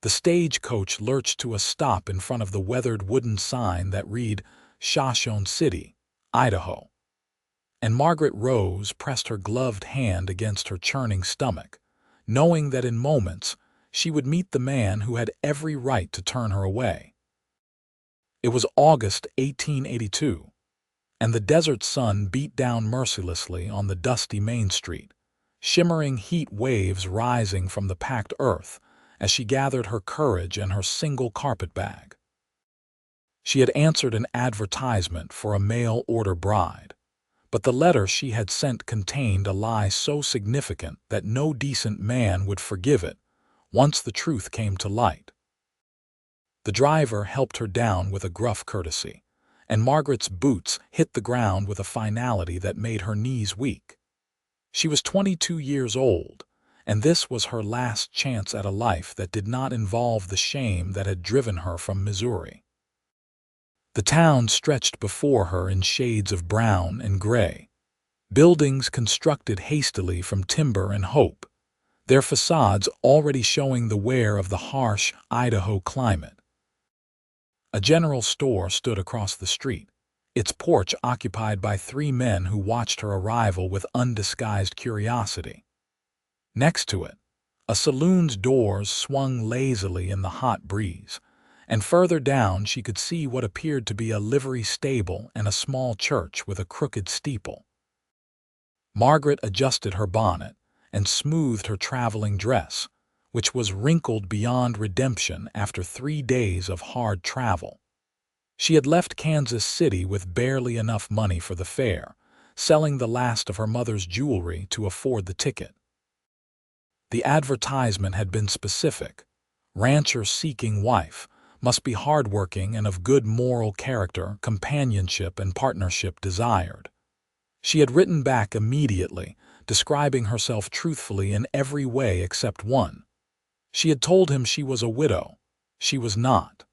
The stagecoach lurched to a stop in front of the weathered wooden sign that read Shoshone City, Idaho. And Margaret Rose pressed her gloved hand against her churning stomach, knowing that in moments she would meet the man who had every right to turn her away. It was August 1882, and the desert sun beat down mercilessly on the dusty Main Street, shimmering heat waves rising from the packed earth as she gathered her courage and her single carpetbag. She had answered an advertisement for a mail-order bride, but the letter she had sent contained a lie so significant that no decent man would forgive it once the truth came to light. The driver helped her down with a gruff courtesy, and Margaret's boots hit the ground with a finality that made her knees weak. She was 22 years old, and this was her last chance at a life that did not involve the shame that had driven her from Missouri. The town stretched before her in shades of brown and gray, buildings constructed hastily from timber and hope, their facades already showing the wear of the harsh Idaho climate. A general store stood across the street, its porch occupied by 3 men who watched her arrival with undisguised curiosity. Next to it, a saloon's doors swung lazily in the hot breeze, and further down she could see what appeared to be a livery stable and a small church with a crooked steeple. Margaret adjusted her bonnet and smoothed her traveling dress, which was wrinkled beyond redemption after 3 days of hard travel. She had left Kansas City with barely enough money for the fare, selling the last of her mother's jewelry to afford the ticket. The advertisement had been specific: rancher-seeking wife, must be hardworking and of good moral character, companionship and partnership desired. She had written back immediately, describing herself truthfully in every way except one. She had told him she was a widow. She was not.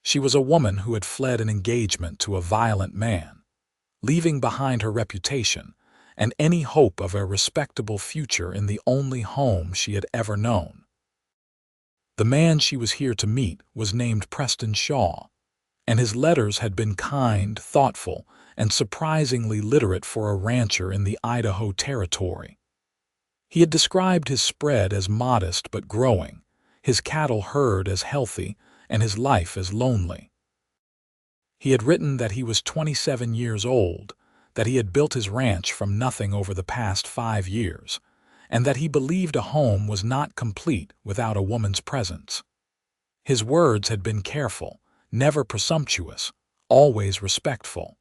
She was a woman who had fled an engagement to a violent man, leaving behind her reputation and any hope of a respectable future in the only home she had ever known. The man she was here to meet was named Preston Shaw, and his letters had been kind, thoughtful, and surprisingly literate for a rancher in the Idaho Territory. He had described his spread as modest but growing, his cattle herd as healthy, and his life as lonely. He had written that he was 27 years old, that he had built his ranch from nothing over the past 5 years, and that he believed a home was not complete without a woman's presence. His words had been careful, never presumptuous, always respectful.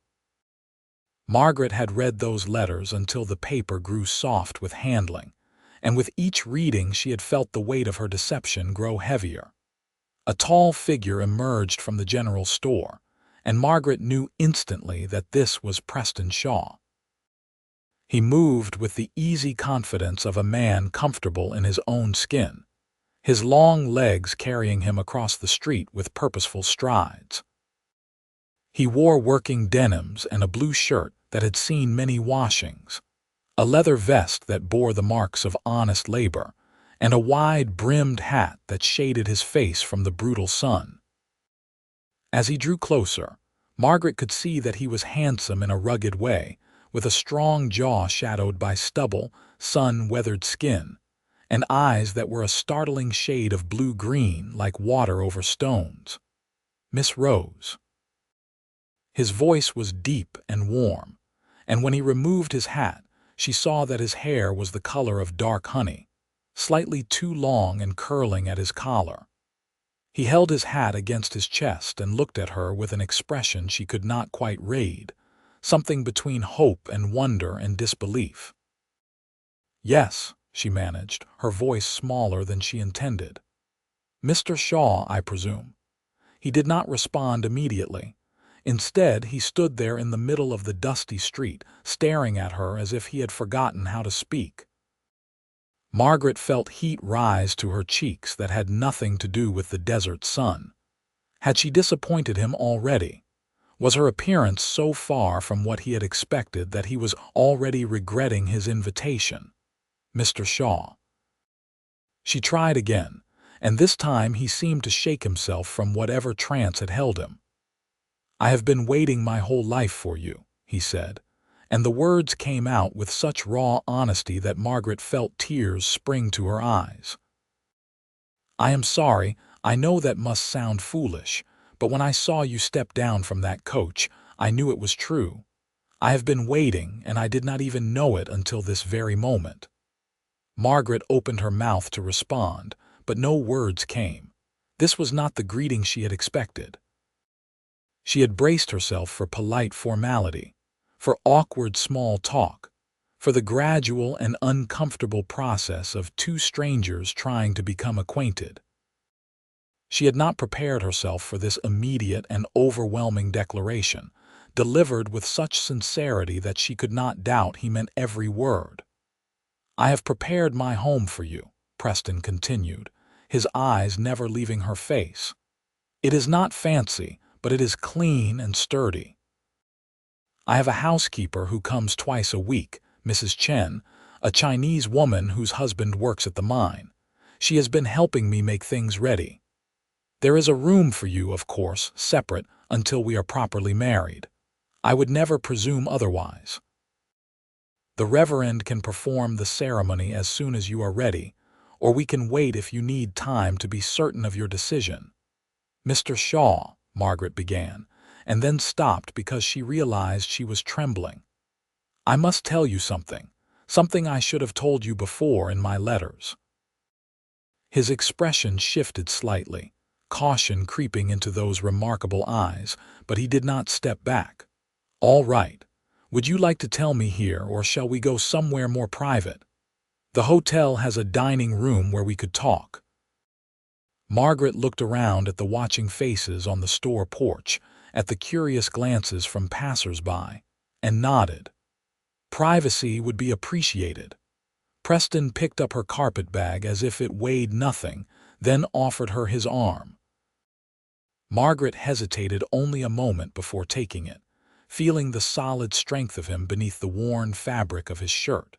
Margaret had read those letters until the paper grew soft with handling, and with each reading she had felt the weight of her deception grow heavier. A tall figure emerged from the general store, and Margaret knew instantly that this was Preston Shaw. He moved with the easy confidence of a man comfortable in his own skin, his long legs carrying him across the street with purposeful strides. He wore working denims and a blue shirt that had seen many washings, a leather vest that bore the marks of honest labor, and a wide-brimmed hat that shaded his face from the brutal sun. As he drew closer, Margaret could see that he was handsome in a rugged way, with a strong jaw shadowed by stubble, sun-weathered skin, and eyes that were a startling shade of blue-green like water over stones. "Miss Rose." His voice was deep and warm, and when he removed his hat, she saw that his hair was the color of dark honey, slightly too long and curling at his collar. He held his hat against his chest and looked at her with an expression she could not quite read, something between hope and wonder and disbelief. "Yes," she managed, her voice smaller than she intended. "Mr. Shaw, I presume." He did not respond immediately. Instead, he stood there in the middle of the dusty street, staring at her as if he had forgotten how to speak. Margaret felt heat rise to her cheeks that had nothing to do with the desert sun. Had she disappointed him already? Was her appearance so far from what he had expected that he was already regretting his invitation? "Mr. Shaw." She tried again, and this time he seemed to shake himself from whatever trance had held him. "I have been waiting my whole life for you," he said, and the words came out with such raw honesty that Margaret felt tears spring to her eyes. "I am sorry, I know that must sound foolish, but when I saw you step down from that coach, I knew it was true. I have been waiting, and I did not even know it until this very moment." Margaret opened her mouth to respond, but no words came. This was not the greeting she had expected. She had braced herself for polite formality, for awkward small talk, for the gradual and uncomfortable process of two strangers trying to become acquainted. She had not prepared herself for this immediate and overwhelming declaration, delivered with such sincerity that she could not doubt he meant every word. "I have prepared my home for you," Preston continued, his eyes never leaving her face. "It is not fancy, but it is clean and sturdy. I have a housekeeper who comes twice a week, Mrs. Chen, a Chinese woman whose husband works at the mine. She has been helping me make things ready. There is a room for you, of course, separate, until we are properly married. I would never presume otherwise. The Reverend can perform the ceremony as soon as you are ready, or we can wait if you need time to be certain of your decision." "Mr. Shaw," Margaret began, and then stopped because she realized she was trembling. "I must tell you something I should have told you before in my letters." His expression shifted slightly, caution creeping into those remarkable eyes, but he did not step back. "All right. Would you like to tell me here, or shall we go somewhere more private? The hotel has a dining room where we could talk." Margaret looked around at the watching faces on the store porch, at the curious glances from passers-by, and nodded. Privacy would be appreciated. Preston picked up her carpetbag as if it weighed nothing, then offered her his arm. Margaret hesitated only a moment before taking it, feeling the solid strength of him beneath the worn fabric of his shirt.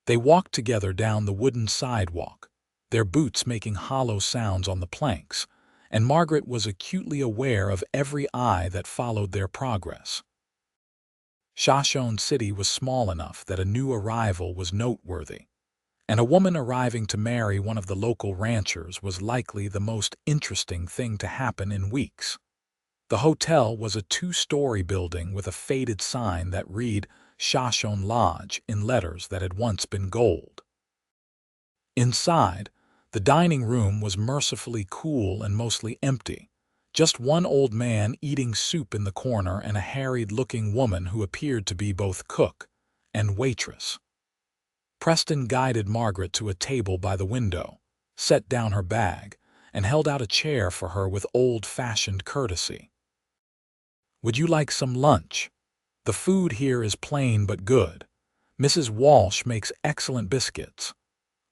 They walked together down the wooden sidewalk, their boots making hollow sounds on the planks, and Margaret was acutely aware of every eye that followed their progress. Shoshone City was small enough that a new arrival was noteworthy, and a woman arriving to marry one of the local ranchers was likely the most interesting thing to happen in weeks. The hotel was a two-story building with a faded sign that read Shoshone Lodge in letters that had once been gold. Inside, the dining room was mercifully cool and mostly empty. Just one old man eating soup in the corner and a harried-looking woman who appeared to be both cook and waitress. Preston guided Margaret to a table by the window, set down her bag, and held out a chair for her with old-fashioned courtesy. "Would you like some lunch? The food here is plain but good. Mrs. Walsh makes excellent biscuits."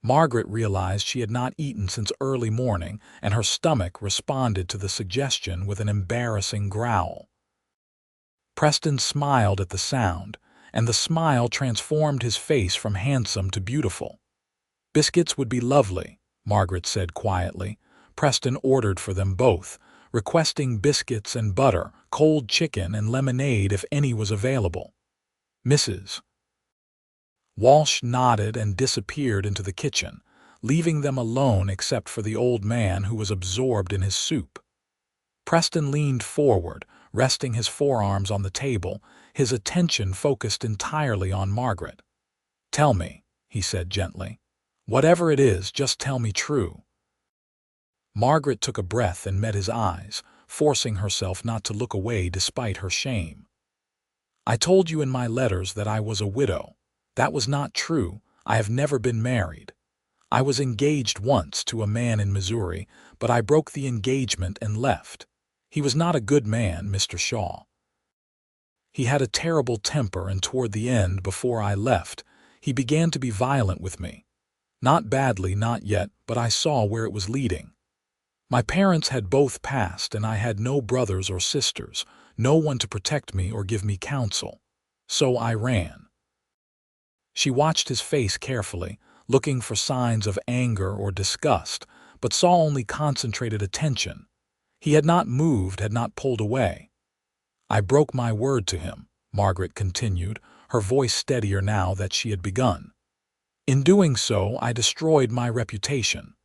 Margaret realized she had not eaten since early morning, and her stomach responded to the suggestion with an embarrassing growl. Preston smiled at the sound, and the smile transformed his face from handsome to beautiful. "Biscuits would be lovely," Margaret said quietly. Preston ordered for them both, requesting biscuits and butter, cold chicken, and lemonade if any was available. Mrs. Walsh nodded and disappeared into the kitchen, leaving them alone except for the old man who was absorbed in his soup. Preston leaned forward, resting his forearms on the table, his attention focused entirely on Margaret. "Tell me," he said gently. "Whatever it is, just tell me true." Margaret took a breath and met his eyes, forcing herself not to look away despite her shame. "I told you in my letters that I was a widow. That was not true. I have never been married. I was engaged once to a man in Missouri, but I broke the engagement and left. He was not a good man, Mr. Shaw. He had a terrible temper, and toward the end, before I left, he began to be violent with me. Not badly, not yet, but I saw where it was leading. My parents had both passed, and I had no brothers or sisters, no one to protect me or give me counsel. So I ran." She watched his face carefully, looking for signs of anger or disgust, but saw only concentrated attention. He had not moved, had not pulled away. "I broke my word to him," Margaret continued, her voice steadier now that she had begun. "In doing so, I destroyed my reputation.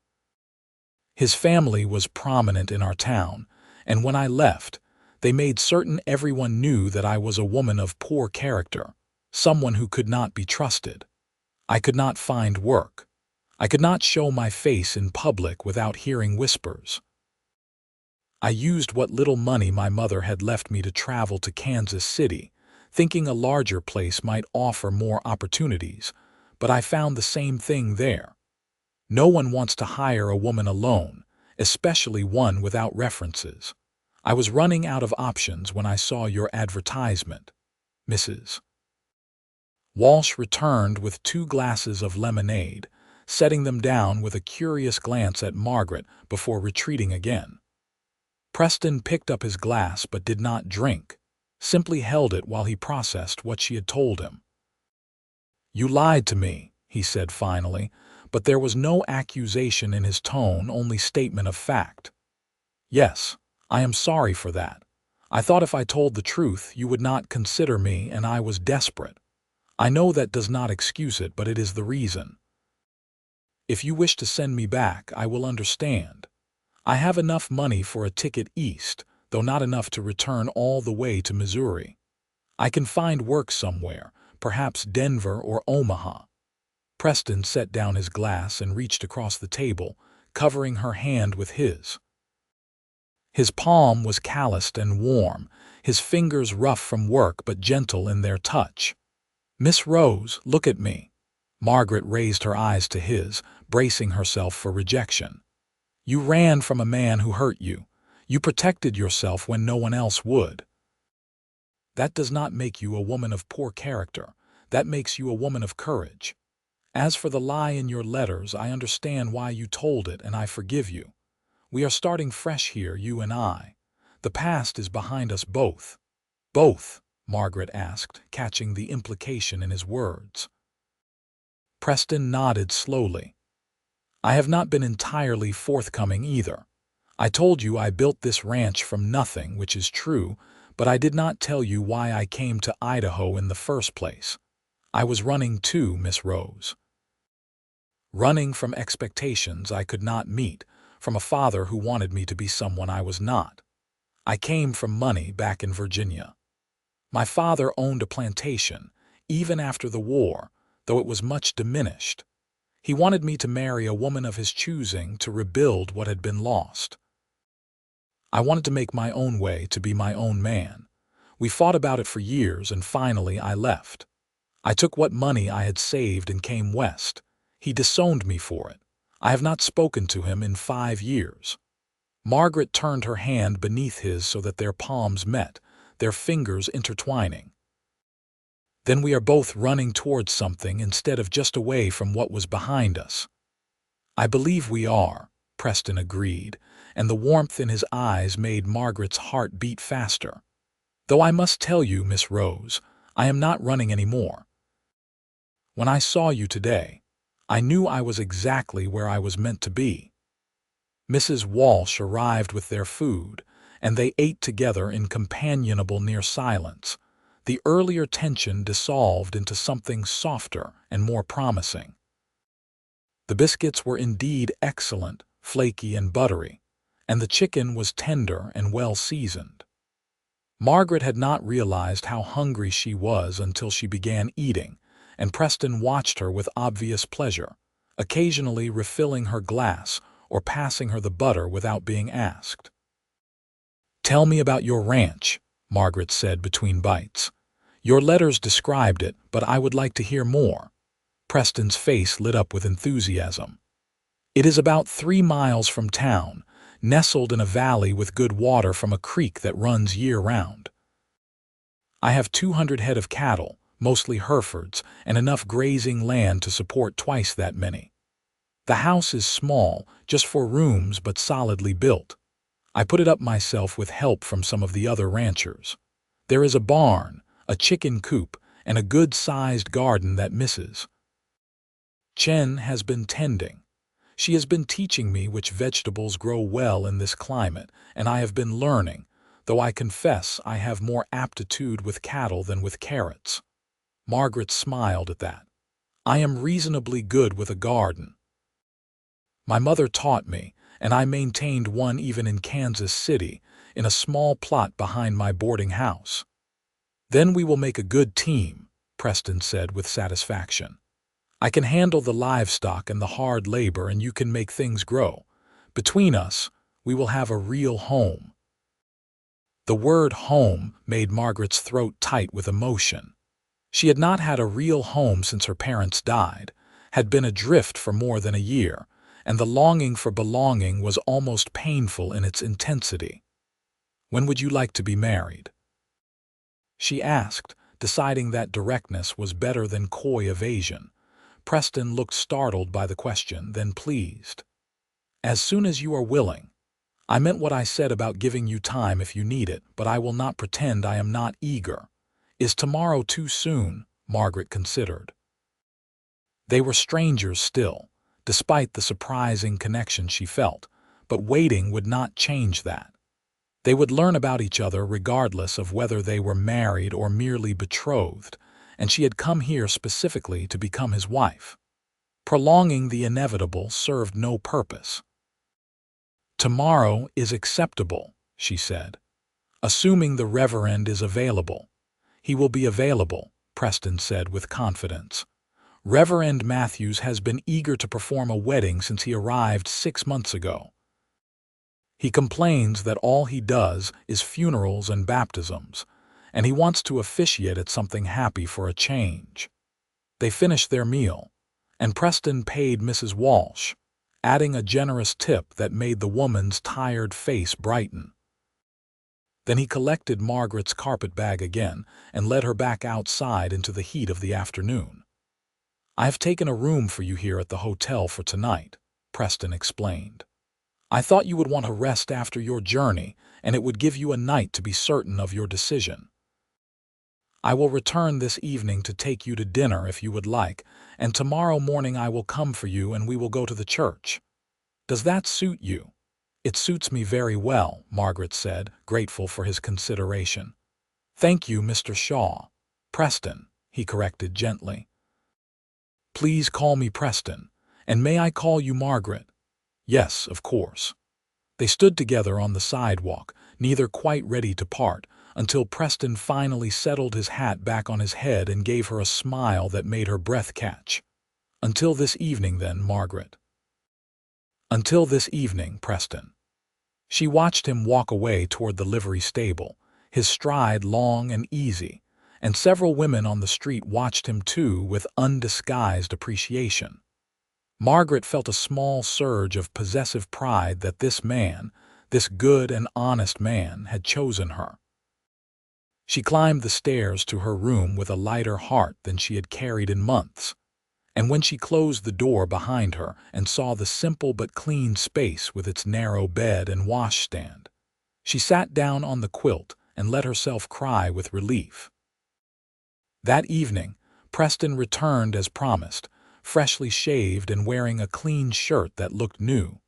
His family was prominent in our town, and when I left, they made certain everyone knew that I was a woman of poor character, someone who could not be trusted. I could not find work. I could not show my face in public without hearing whispers. I used what little money my mother had left me to travel to Kansas City, thinking a larger place might offer more opportunities, but I found the same thing there. No one wants to hire a woman alone, especially one without references. I was running out of options when I saw your advertisement, Mrs. Walsh returned with 2 glasses of lemonade, setting them down with a curious glance at Margaret before retreating again. Preston picked up his glass but did not drink, simply held it while he processed what she had told him. "You lied to me," he said finally, but there was no accusation in his tone, only statement of fact. "Yes, I am sorry for that. I thought if I told the truth, you would not consider me, and I was desperate. I know that does not excuse it, but it is the reason. If you wish to send me back, I will understand. I have enough money for a ticket east, though not enough to return all the way to Missouri. I can find work somewhere, perhaps Denver or Omaha." Preston set down his glass and reached across the table, covering her hand with his. His palm was calloused and warm, his fingers rough from work but gentle in their touch. "Miss Rose, look at me." Margaret raised her eyes to his, bracing herself for rejection. "You ran from a man who hurt you. You protected yourself when no one else would. That does not make you a woman of poor character. That makes you a woman of courage. As for the lie in your letters, I understand why you told it, and I forgive you. We are starting fresh here, you and I. The past is behind us both." "Both?" Margaret asked, catching the implication in his words. Preston nodded slowly. "I have not been entirely forthcoming either. I told you I built this ranch from nothing, which is true, but I did not tell you why I came to Idaho in the first place. I was running too, Miss Rose. Running from expectations I could not meet, from a father who wanted me to be someone I was not. I came from money back in Virginia. My father owned a plantation, even after the war, though it was much diminished. He wanted me to marry a woman of his choosing to rebuild what had been lost. I wanted to make my own way, to be my own man. We fought about it for years, and finally I left. I took what money I had saved and came west. He disowned me for it. I have not spoken to him in 5 years. Margaret turned her hand beneath his so that their palms met, their fingers intertwining. "Then we are both running towards something instead of just away from what was behind us." "I believe we are," Preston agreed, and the warmth in his eyes made Margaret's heart beat faster. "Though I must tell you, Miss Rose, I am not running anymore. When I saw you today, I knew I was exactly where I was meant to be." Mrs. Walsh arrived with their food, and they ate together in companionable near silence. The earlier tension dissolved into something softer and more promising. The biscuits were indeed excellent, flaky and buttery, and the chicken was tender and well seasoned. Margaret had not realized how hungry she was until she began eating, and Preston watched her with obvious pleasure, occasionally refilling her glass or passing her the butter without being asked. "Tell me about your ranch," Margaret said between bites. "Your letters described it, but I would like to hear more." Preston's face lit up with enthusiasm. "It is about 3 miles from town, nestled in a valley with good water from a creek that runs year-round. I have 200 head of cattle, mostly Herefords, and enough grazing land to support twice that many. The house is small, just 4 rooms, but solidly built. I put it up myself with help from some of the other ranchers. There is a barn, a chicken coop, and a good-sized garden that Mrs. Chen has been tending. She has been teaching me which vegetables grow well in this climate, and I have been learning, though I confess I have more aptitude with cattle than with carrots." Margaret smiled at that. "I am reasonably good with a garden. My mother taught me, and I maintained one even in Kansas City, in a small plot behind my boarding house." "Then we will make a good team," Preston said with satisfaction. "I can handle the livestock and the hard labor, and you can make things grow. Between us, we will have a real home." The word home made Margaret's throat tight with emotion. She had not had a real home since her parents died, had been adrift for more than a year, and the longing for belonging was almost painful in its intensity. "When would you like to be married?" she asked, deciding that directness was better than coy evasion. Preston looked startled by the question, then pleased. "As soon as you are willing. I meant what I said about giving you time if you need it, but I will not pretend I am not eager. Is tomorrow too soon?" Margaret considered. They were strangers still, despite the surprising connection she felt, but waiting would not change that. They would learn about each other regardless of whether they were married or merely betrothed, and she had come here specifically to become his wife. Prolonging the inevitable served no purpose. "Tomorrow is acceptable," she said. "Assuming the Reverend is available." "He will be available," Preston said with confidence. "Reverend Matthews has been eager to perform a wedding since he arrived 6 months ago. He complains that all he does is funerals and baptisms, and he wants to officiate at something happy for a change." They finished their meal, and Preston paid Mrs. Walsh, adding a generous tip that made the woman's tired face brighten. Then he collected Margaret's carpet bag again and led her back outside into the heat of the afternoon. "I have taken a room for you here at the hotel for tonight," Preston explained. "I thought you would want to rest after your journey, and it would give you a night to be certain of your decision. I will return this evening to take you to dinner if you would like, and tomorrow morning I will come for you and we will go to the church. Does that suit you?" "It suits me very well," Margaret said, grateful for his consideration. "Thank you, Mr. Shaw." "Preston," he corrected gently. "Please call me Preston, and may I call you Margaret?" "Yes, of course." They stood together on the sidewalk, neither quite ready to part, until Preston finally settled his hat back on his head and gave her a smile that made her breath catch. "Until this evening, then, Margaret." "Until this evening, Preston." She watched him walk away toward the livery stable, his stride long and easy, and several women on the street watched him too with undisguised appreciation. Margaret felt a small surge of possessive pride that this man, this good and honest man, had chosen her. She climbed the stairs to her room with a lighter heart than she had carried in months, and when she closed the door behind her and saw the simple but clean space with its narrow bed and washstand, she sat down on the quilt and let herself cry with relief. That evening, Preston returned as promised, freshly shaved and wearing a clean shirt that looked new.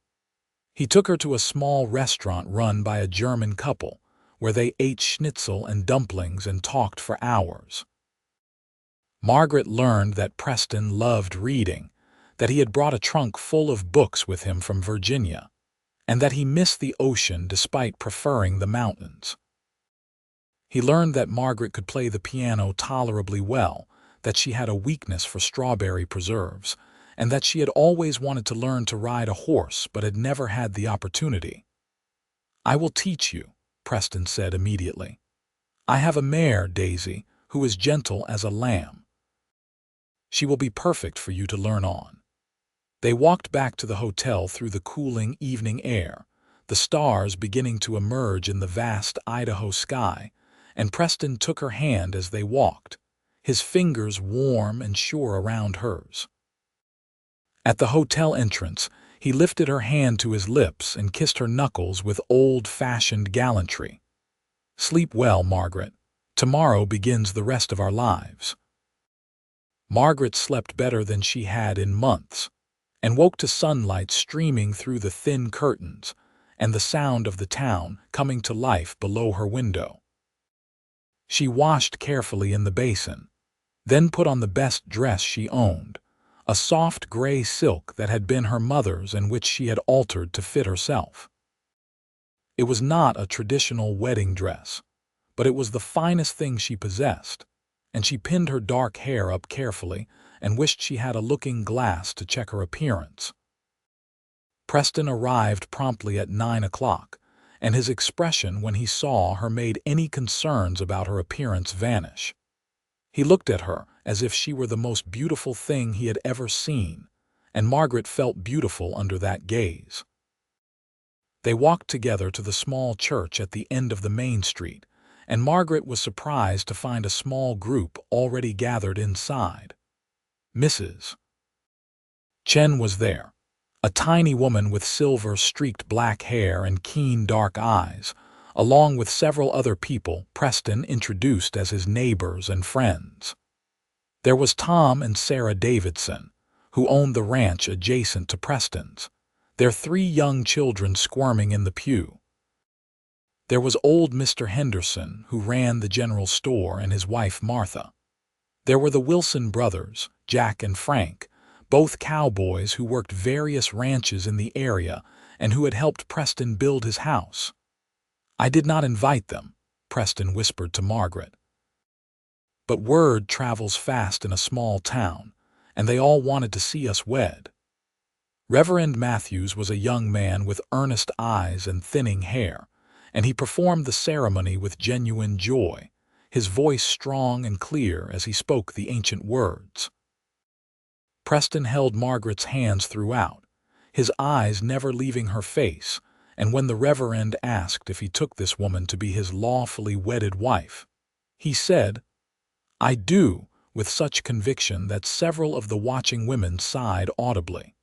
He took her to a small restaurant run by a German couple, where they ate schnitzel and dumplings and talked for hours. Margaret learned that Preston loved reading, that he had brought a trunk full of books with him from Virginia, and that he missed the ocean despite preferring the mountains. He learned that Margaret could play the piano tolerably well, that she had a weakness for strawberry preserves, and that she had always wanted to learn to ride a horse but had never had the opportunity. "I will teach you," Preston said immediately. "I have a mare, Daisy, who is gentle as a lamb. She will be perfect for you to learn on." They walked back to the hotel through the cooling evening air, the stars beginning to emerge in the vast Idaho sky, and Preston took her hand as they walked, his fingers warm and sure around hers. At the hotel entrance, he lifted her hand to his lips and kissed her knuckles with old-fashioned gallantry. "Sleep well, Margaret. Tomorrow begins the rest of our lives." Margaret slept better than she had in months, and woke to sunlight streaming through the thin curtains and the sound of the town coming to life below her window. She washed carefully in the basin, then put on the best dress she owned, a soft gray silk that had been her mother's and which she had altered to fit herself. It was not a traditional wedding dress, but it was the finest thing she possessed, and she pinned her dark hair up carefully and wished she had a looking glass to check her appearance. Preston arrived promptly at 9 o'clock, and his expression when he saw her made any concerns about her appearance vanish. He looked at her as if she were the most beautiful thing he had ever seen, and Margaret felt beautiful under that gaze. They walked together to the small church at the end of the main street, and Margaret was surprised to find a small group already gathered inside. Mrs. Chen was there, a tiny woman with silver-streaked black hair and keen dark eyes, along with several other people Preston introduced as his neighbors and friends. There was Tom and Sarah Davidson, who owned the ranch adjacent to Preston's, their 3 young children squirming in the pew. There was old Mr. Henderson, who ran the general store, and his wife Martha. There were the Wilson brothers, Jack and Frank, both cowboys who worked various ranches in the area and who had helped Preston build his house. "I did not invite them," Preston whispered to Margaret. "But word travels fast in a small town, and they all wanted to see us wed." Reverend Matthews was a young man with earnest eyes and thinning hair, and he performed the ceremony with genuine joy, his voice strong and clear as he spoke the ancient words. Preston held Margaret's hands throughout, his eyes never leaving her face, and when the Reverend asked if he took this woman to be his lawfully wedded wife, he said, "I do," with such conviction that several of the watching women sighed audibly.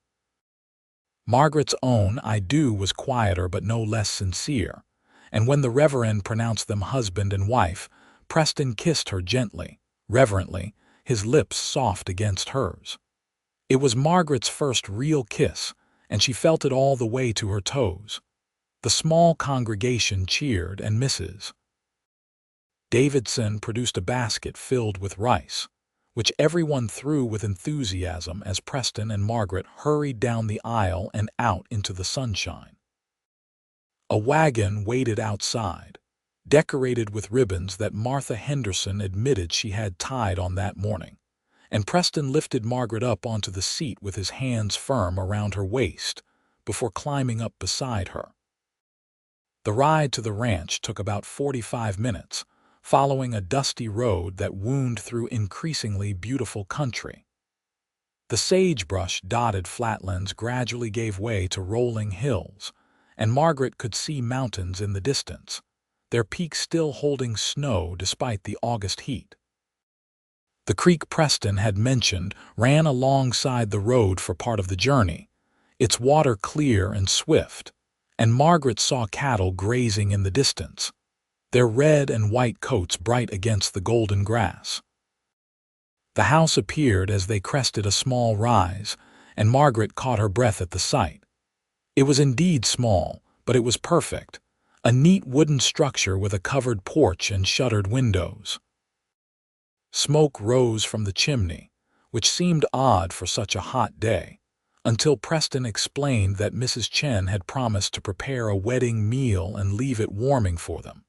Margaret's own "I do" was quieter but no less sincere, and when the Reverend pronounced them husband and wife, Preston kissed her gently, reverently, his lips soft against hers. It was Margaret's first real kiss, and she felt it all the way to her toes. The small congregation cheered, and Mrs. Davidson produced a basket filled with rice, which everyone threw with enthusiasm as Preston and Margaret hurried down the aisle and out into the sunshine. A wagon waited outside, decorated with ribbons that Martha Henderson admitted she had tied on that morning, and Preston lifted Margaret up onto the seat with his hands firm around her waist before climbing up beside her. The ride to the ranch took about 45 minutes, following a dusty road that wound through increasingly beautiful country. The sagebrush-dotted flatlands gradually gave way to rolling hills, and Margaret could see mountains in the distance, their peaks still holding snow despite the August heat. The creek Preston had mentioned ran alongside the road for part of the journey, its water clear and swift, and Margaret saw cattle grazing in the distance, their red and white coats bright against the golden grass. The house appeared as they crested a small rise, and Margaret caught her breath at the sight. It was indeed small, but it was perfect, a neat wooden structure with a covered porch and shuttered windows. Smoke rose from the chimney, which seemed odd for such a hot day, until Preston explained that Mrs. Chen had promised to prepare a wedding meal and leave it warming for them.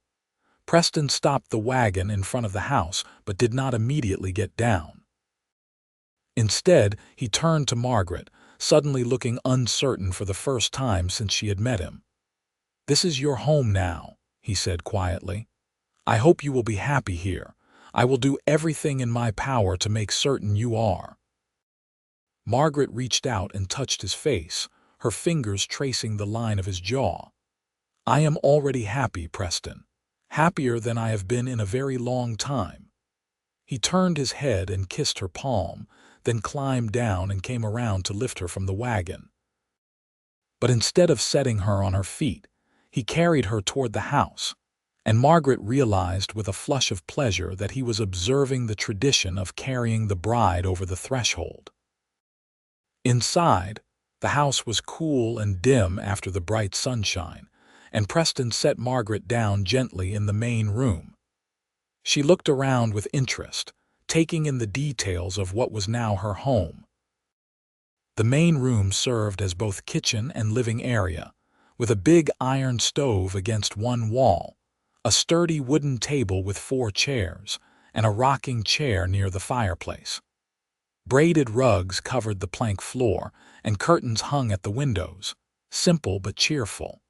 Preston stopped the wagon in front of the house but did not immediately get down. Instead, he turned to Margaret, suddenly looking uncertain for the first time since she had met him. "This is your home now," he said quietly. "I hope you will be happy here. I will do everything in my power to make certain you are." Margaret reached out and touched his face, her fingers tracing the line of his jaw. "I am already happy, Preston. Happier than I have been in a very long time." He turned his head and kissed her palm, then climbed down and came around to lift her from the wagon. But instead of setting her on her feet, he carried her toward the house, and Margaret realized with a flush of pleasure that he was observing the tradition of carrying the bride over the threshold. Inside, The house was cool and dim after the bright sunshine, and Preston set Margaret down gently in the main room. She looked around with interest, taking in the details of what was now her home. The main room served as both kitchen and living area, with a big iron stove against one wall, a sturdy wooden table with 4 chairs, and a rocking chair near the fireplace. Braided rugs covered the plank floor, and curtains hung at the windows, simple but cheerful.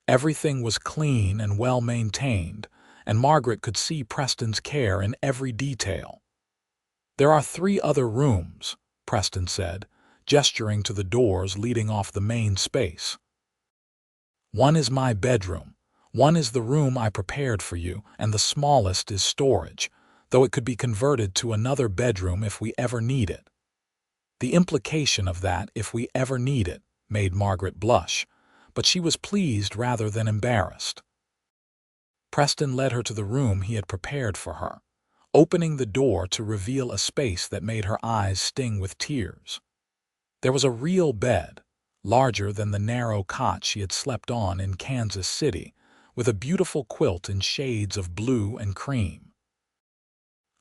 Everything was clean and well maintained, and Margaret could see Preston's care in every detail. "There are 3 other rooms," Preston said, gesturing to the doors leading off the main space. "One is my bedroom, one is the room I prepared for you, and the smallest is storage, though it could be converted to another bedroom if we ever need it." The implication of that "if we ever need it" made Margaret blush, but she was pleased rather than embarrassed. Preston led her to the room he had prepared for her, opening the door to reveal a space that made her eyes sting with tears. There was a real bed, larger than the narrow cot she had slept on in Kansas City, with a beautiful quilt in shades of blue and cream.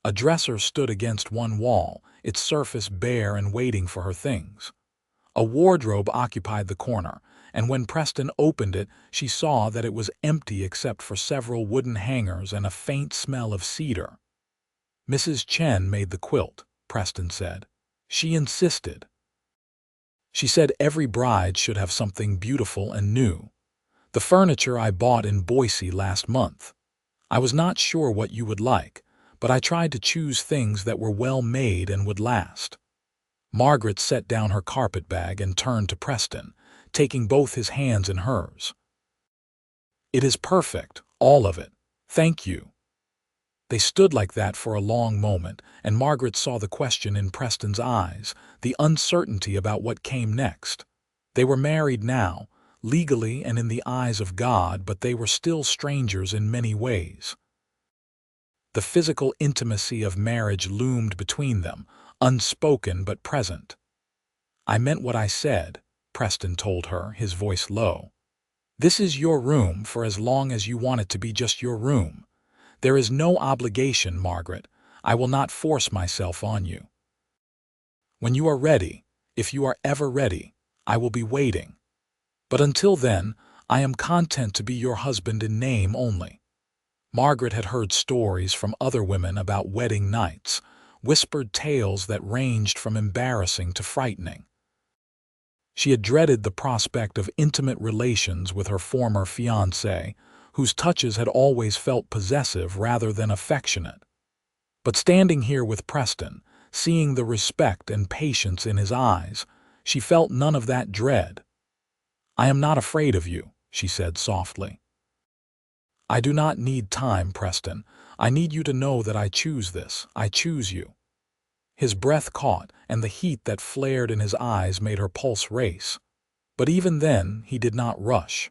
A dresser stood against one wall, its surface bare and waiting for her things. A wardrobe occupied the corner, and when Preston opened it, she saw that it was empty except for several wooden hangers and a faint smell of cedar. "Mrs. Chen made the quilt," Preston said. "She insisted. She said every bride should have something beautiful and new. The furniture I bought in Boise last month. I was not sure what you would like, but I tried to choose things that were well made and would last." Margaret set down her carpetbag and turned to Preston, taking both his hands in hers. "It is perfect, all of it. Thank you." They stood like that for a long moment, and Margaret saw the question in Preston's eyes, the uncertainty about what came next. They were married now, legally and in the eyes of God, but they were still strangers in many ways. The physical intimacy of marriage loomed between them, unspoken but present. "I meant what I said," Preston told her, his voice low. "This is your room for as long as you want it to be just your room. There is no obligation, Margaret. I will not force myself on you. When you are ready, if you are ever ready, I will be waiting. But until then, I am content to be your husband in name only." Margaret had heard stories from other women about wedding nights, whispered tales that ranged from embarrassing to frightening. She had dreaded the prospect of intimate relations with her former fiancé, whose touches had always felt possessive rather than affectionate. But standing here with Preston, seeing the respect and patience in his eyes, she felt none of that dread. "I am not afraid of you," she said softly. "I do not need time, Preston. I need you to know that I choose this. I choose you." His breath caught, and the heat that flared in his eyes made her pulse race. But even then, he did not rush.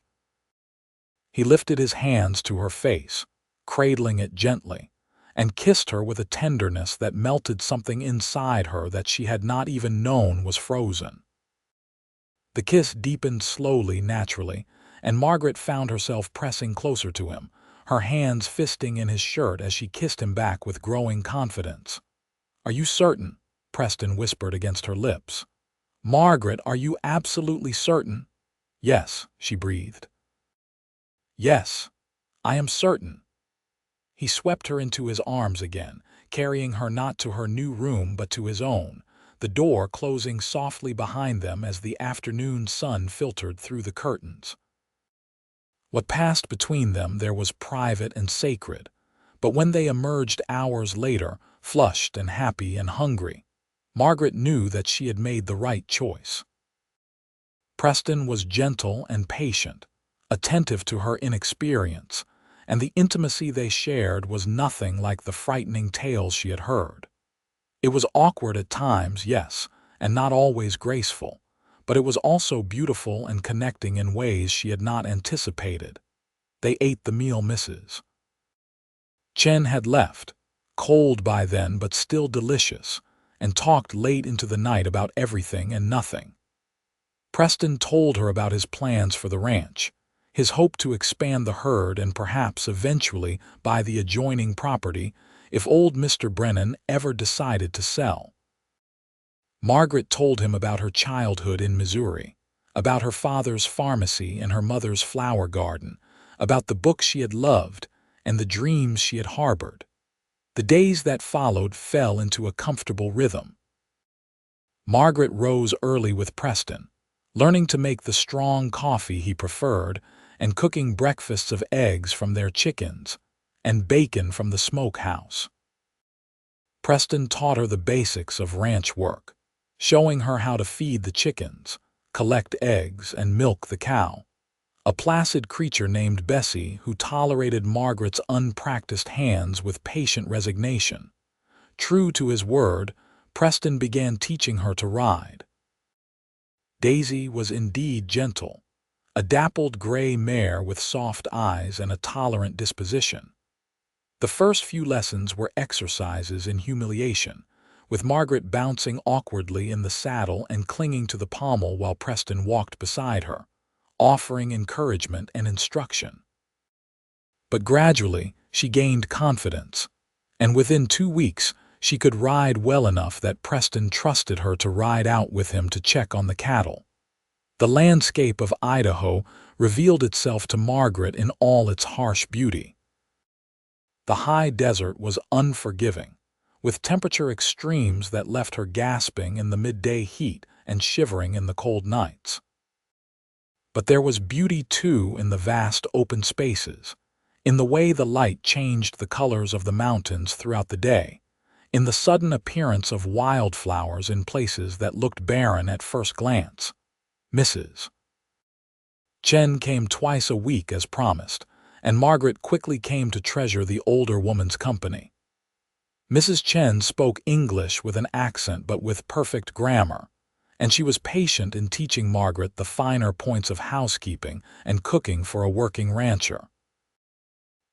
He lifted his hands to her face, cradling it gently, and kissed her with a tenderness that melted something inside her that she had not even known was frozen. The kiss deepened slowly, naturally, and Margaret found herself pressing closer to him, her hands fisting in his shirt as she kissed him back with growing confidence. "Are you certain?" Preston whispered against her lips. "Margaret, are you absolutely certain?" "Yes," she breathed. "Yes, I am certain." He swept her into his arms again, carrying her not to her new room but to his own, the door closing softly behind them as the afternoon sun filtered through the curtains. What passed between them there was private and sacred, but when they emerged hours later, flushed and happy and hungry, Margaret knew that she had made the right choice. Preston was gentle and patient, attentive to her inexperience, and the intimacy they shared was nothing like the frightening tales she had heard. It was awkward at times, yes, and not always graceful, but it was also beautiful and connecting in ways she had not anticipated. They ate the meal Mrs. Chen had left, cold by then but still delicious, and talked late into the night about everything and nothing. Preston told her about his plans for the ranch, his hope to expand the herd and perhaps eventually buy the adjoining property if old Mr. Brennan ever decided to sell. Margaret told him about her childhood in Missouri, about her father's pharmacy and her mother's flower garden, about the books she had loved and the dreams she had harbored. The days that followed fell into a comfortable rhythm. Margaret rose early with Preston, learning to make the strong coffee he preferred and cooking breakfasts of eggs from their chickens and bacon from the smokehouse. Preston taught her the basics of ranch work, showing her how to feed the chickens, collect eggs, and milk the cow, a placid creature named Bessie who tolerated Margaret's unpracticed hands with patient resignation. True to his word, Preston began teaching her to ride. Daisy was indeed gentle, a dappled gray mare with soft eyes and a tolerant disposition. The first few lessons were exercises in humiliation, with Margaret bouncing awkwardly in the saddle and clinging to the pommel while Preston walked beside her, offering encouragement and instruction. But gradually, she gained confidence, and within 2 weeks, she could ride well enough that Preston trusted her to ride out with him to check on the cattle. The landscape of Idaho revealed itself to Margaret in all its harsh beauty. The high desert was unforgiving, with temperature extremes that left her gasping in the midday heat and shivering in the cold nights. But there was beauty too in the vast open spaces, in the way the light changed the colors of the mountains throughout the day, in the sudden appearance of wildflowers in places that looked barren at first glance. Mrs. Chen came twice a week as promised, and Margaret quickly came to treasure the older woman's company. Mrs. Chen spoke English with an accent but with perfect grammar, and she was patient in teaching Margaret the finer points of housekeeping and cooking for a working rancher.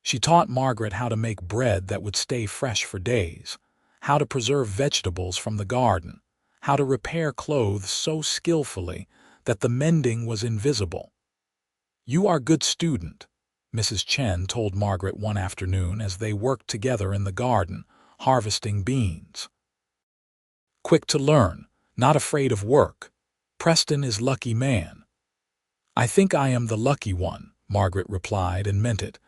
She taught Margaret how to make bread that would stay fresh for days, how to preserve vegetables from the garden, how to repair clothes so skillfully that the mending was invisible. "You are a good student," Mrs. Chen told Margaret one afternoon as they worked together in the garden, harvesting beans. "Quick to learn, not afraid of work. Preston is lucky man." "I think I am the lucky one," Margaret replied and meant it.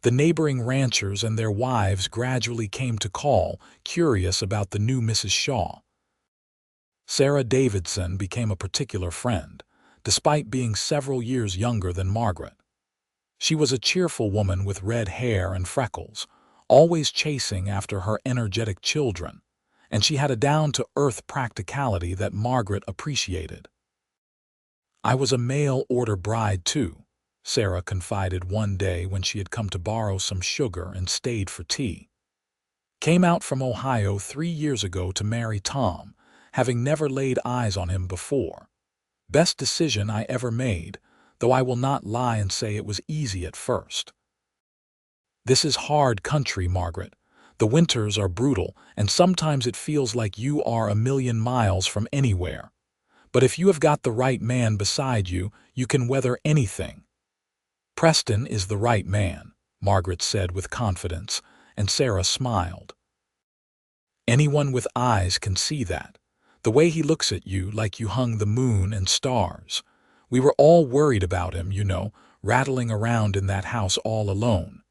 The neighboring ranchers and their wives gradually came to call, curious about the new Mrs. Shaw. Sarah Davidson became a particular friend, despite being several years younger than Margaret. She was a cheerful woman with red hair and freckles, always chasing after her energetic children, and she had a down-to-earth practicality that Margaret appreciated. "I was a mail-order bride, too," Sarah confided one day when she had come to borrow some sugar and stayed for tea. "Came out from Ohio 3 years ago to marry Tom, having never laid eyes on him before. Best decision I ever made, though I will not lie and say it was easy at first." "This is hard country, Margaret. The winters are brutal, and sometimes it feels like you are a million miles from anywhere. But if you have got the right man beside you, you can weather anything." "Preston is the right man," Margaret said with confidence, and Sarah smiled. "Anyone with eyes can see that. The way he looks at you like you hung the moon and stars. We were all worried about him, you know, rattling around in that house all alone.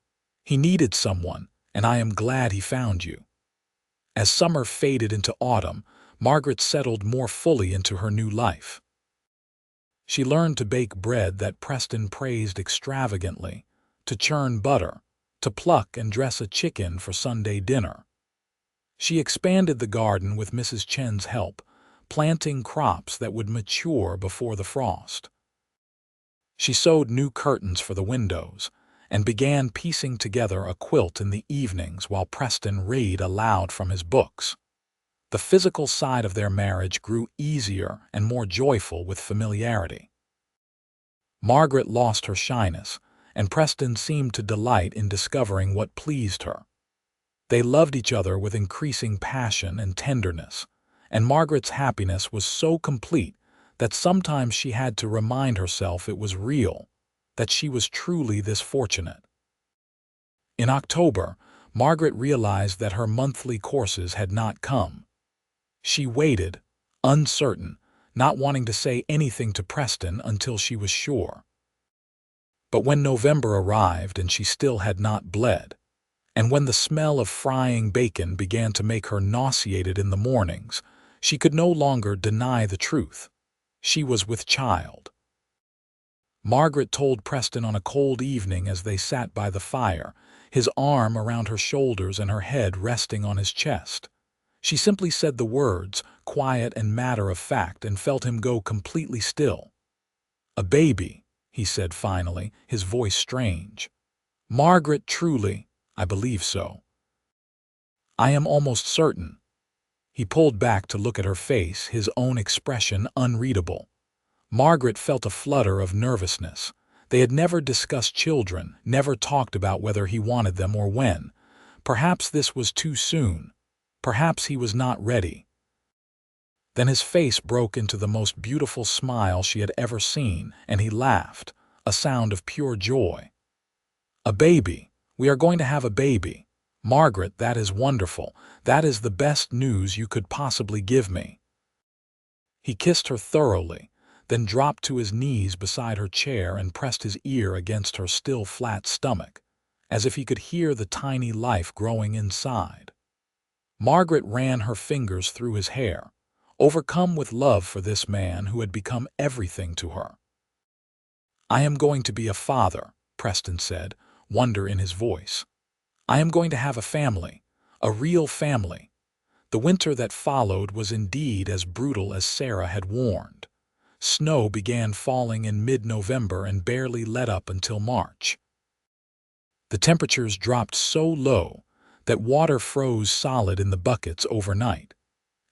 He needed someone, and I am glad he found you." As summer faded into autumn, Margaret settled more fully into her new life. She learned to bake bread that Preston praised extravagantly, to churn butter, to pluck and dress a chicken for Sunday dinner. She expanded the garden with Mrs. Chen's help, planting crops that would mature before the frost. She sewed new curtains for the windows and began piecing together a quilt in the evenings while Preston read aloud from his books. The physical side of their marriage grew easier and more joyful with familiarity. Margaret lost her shyness, and Preston seemed to delight in discovering what pleased her. They loved each other with increasing passion and tenderness, and Margaret's happiness was so complete that sometimes she had to remind herself it was real, that she was truly this fortunate. In October, Margaret realized that her monthly courses had not come. She waited, uncertain, not wanting to say anything to Preston until she was sure. But when November arrived and she still had not bled, and when the smell of frying bacon began to make her nauseated in the mornings, she could no longer deny the truth. She was with child. Margaret told Preston on a cold evening as they sat by the fire, his arm around her shoulders and her head resting on his chest. She simply said the words, quiet and matter-of-fact, and felt him go completely still. "A baby," he said finally, his voice strange. "Margaret, truly, I believe so. I am almost certain." He pulled back to look at her face, his own expression unreadable. Margaret felt a flutter of nervousness. They had never discussed children, never talked about whether he wanted them or when. Perhaps this was too soon. Perhaps he was not ready. Then his face broke into the most beautiful smile she had ever seen, and he laughed, a sound of pure joy. "A baby. We are going to have a baby. Margaret, that is wonderful. That is the best news you could possibly give me." He kissed her thoroughly, then dropped to his knees beside her chair and pressed his ear against her still flat stomach, as if he could hear the tiny life growing inside. Margaret ran her fingers through his hair, overcome with love for this man who had become everything to her. "I am going to be a father," Preston said, wonder in his voice. "I am going to have a family, a real family." The winter that followed was indeed as brutal as Sarah had warned. Snow began falling in mid-November and barely let up until March. The temperatures dropped so low that water froze solid in the buckets overnight,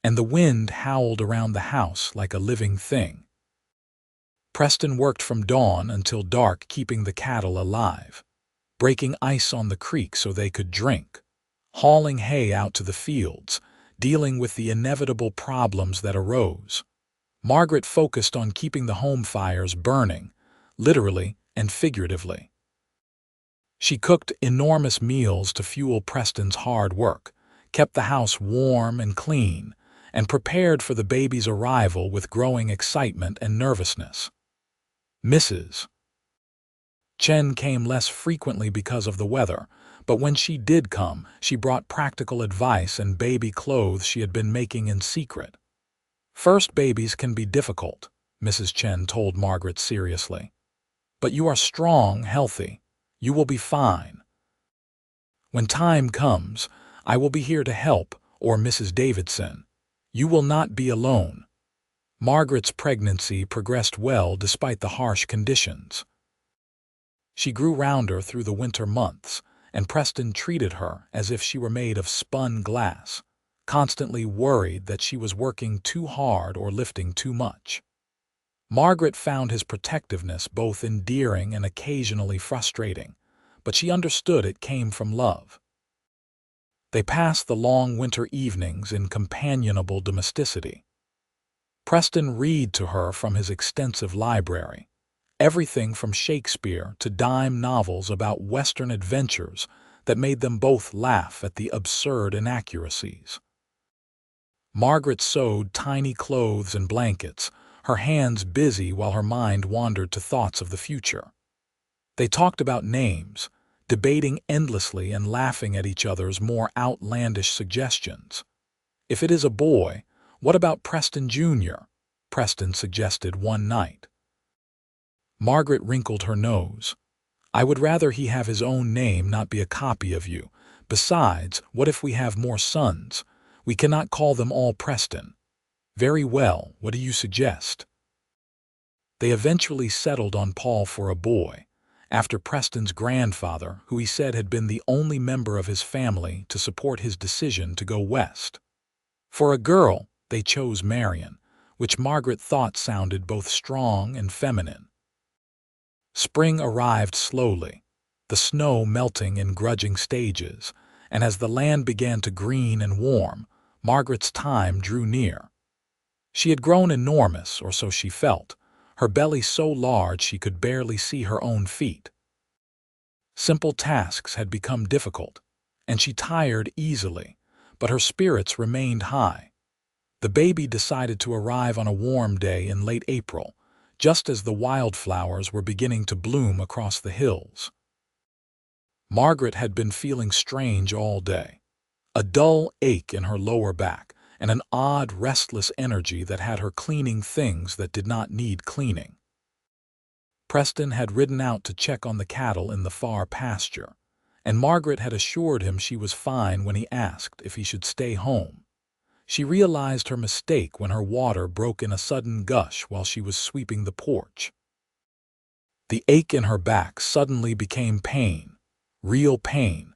and the wind howled around the house like a living thing. Preston worked from dawn until dark, keeping the cattle alive, breaking ice on the creek so they could drink, hauling hay out to the fields, dealing with the inevitable problems that arose. Margaret focused on keeping the home fires burning, literally and figuratively. She cooked enormous meals to fuel Preston's hard work, kept the house warm and clean, and prepared for the baby's arrival with growing excitement and nervousness. Mrs. Chen came less frequently because of the weather, but when she did come, she brought practical advice and baby clothes she had been making in secret. "First babies can be difficult," Mrs. Chen told Margaret seriously. "But you are strong, healthy. You will be fine. When time comes, I will be here to help, or Mrs. Davidson. You will not be alone." Margaret's pregnancy progressed well despite the harsh conditions. She grew rounder through the winter months, and Preston treated her as if she were made of spun glass, constantly worried that she was working too hard or lifting too much. Margaret found his protectiveness both endearing and occasionally frustrating, but she understood it came from love. They passed the long winter evenings in companionable domesticity. Preston read to her from his extensive library, everything from Shakespeare to dime novels about Western adventures that made them both laugh at the absurd inaccuracies. Margaret sewed tiny clothes and blankets, her hands busy while her mind wandered to thoughts of the future. They talked about names, debating endlessly and laughing at each other's more outlandish suggestions. "If it is a boy, what about Preston Jr.?" Preston suggested one night. Margaret wrinkled her nose. "I would rather he have his own name, not be a copy of you. Besides, what if we have more sons? We cannot call them all Preston." "Very well, what do you suggest?" They eventually settled on Paul for a boy, after Preston's grandfather, who he said had been the only member of his family to support his decision to go west. For a girl, they chose Marion, which Margaret thought sounded both strong and feminine. Spring arrived slowly, the snow melting in grudging stages, and as the land began to green and warm, Margaret's time drew near. She had grown enormous, or so she felt, her belly so large she could barely see her own feet. Simple tasks had become difficult, and she tired easily, but her spirits remained high. The baby decided to arrive on a warm day in late April, just as the wildflowers were beginning to bloom across the hills. Margaret had been feeling strange all day, a dull ache in her lower back, and an odd, restless energy that had her cleaning things that did not need cleaning. Preston had ridden out to check on the cattle in the far pasture, and Margaret had assured him she was fine when he asked if he should stay home. She realized her mistake when her water broke in a sudden gush while she was sweeping the porch. The ache in her back suddenly became pain, real pain,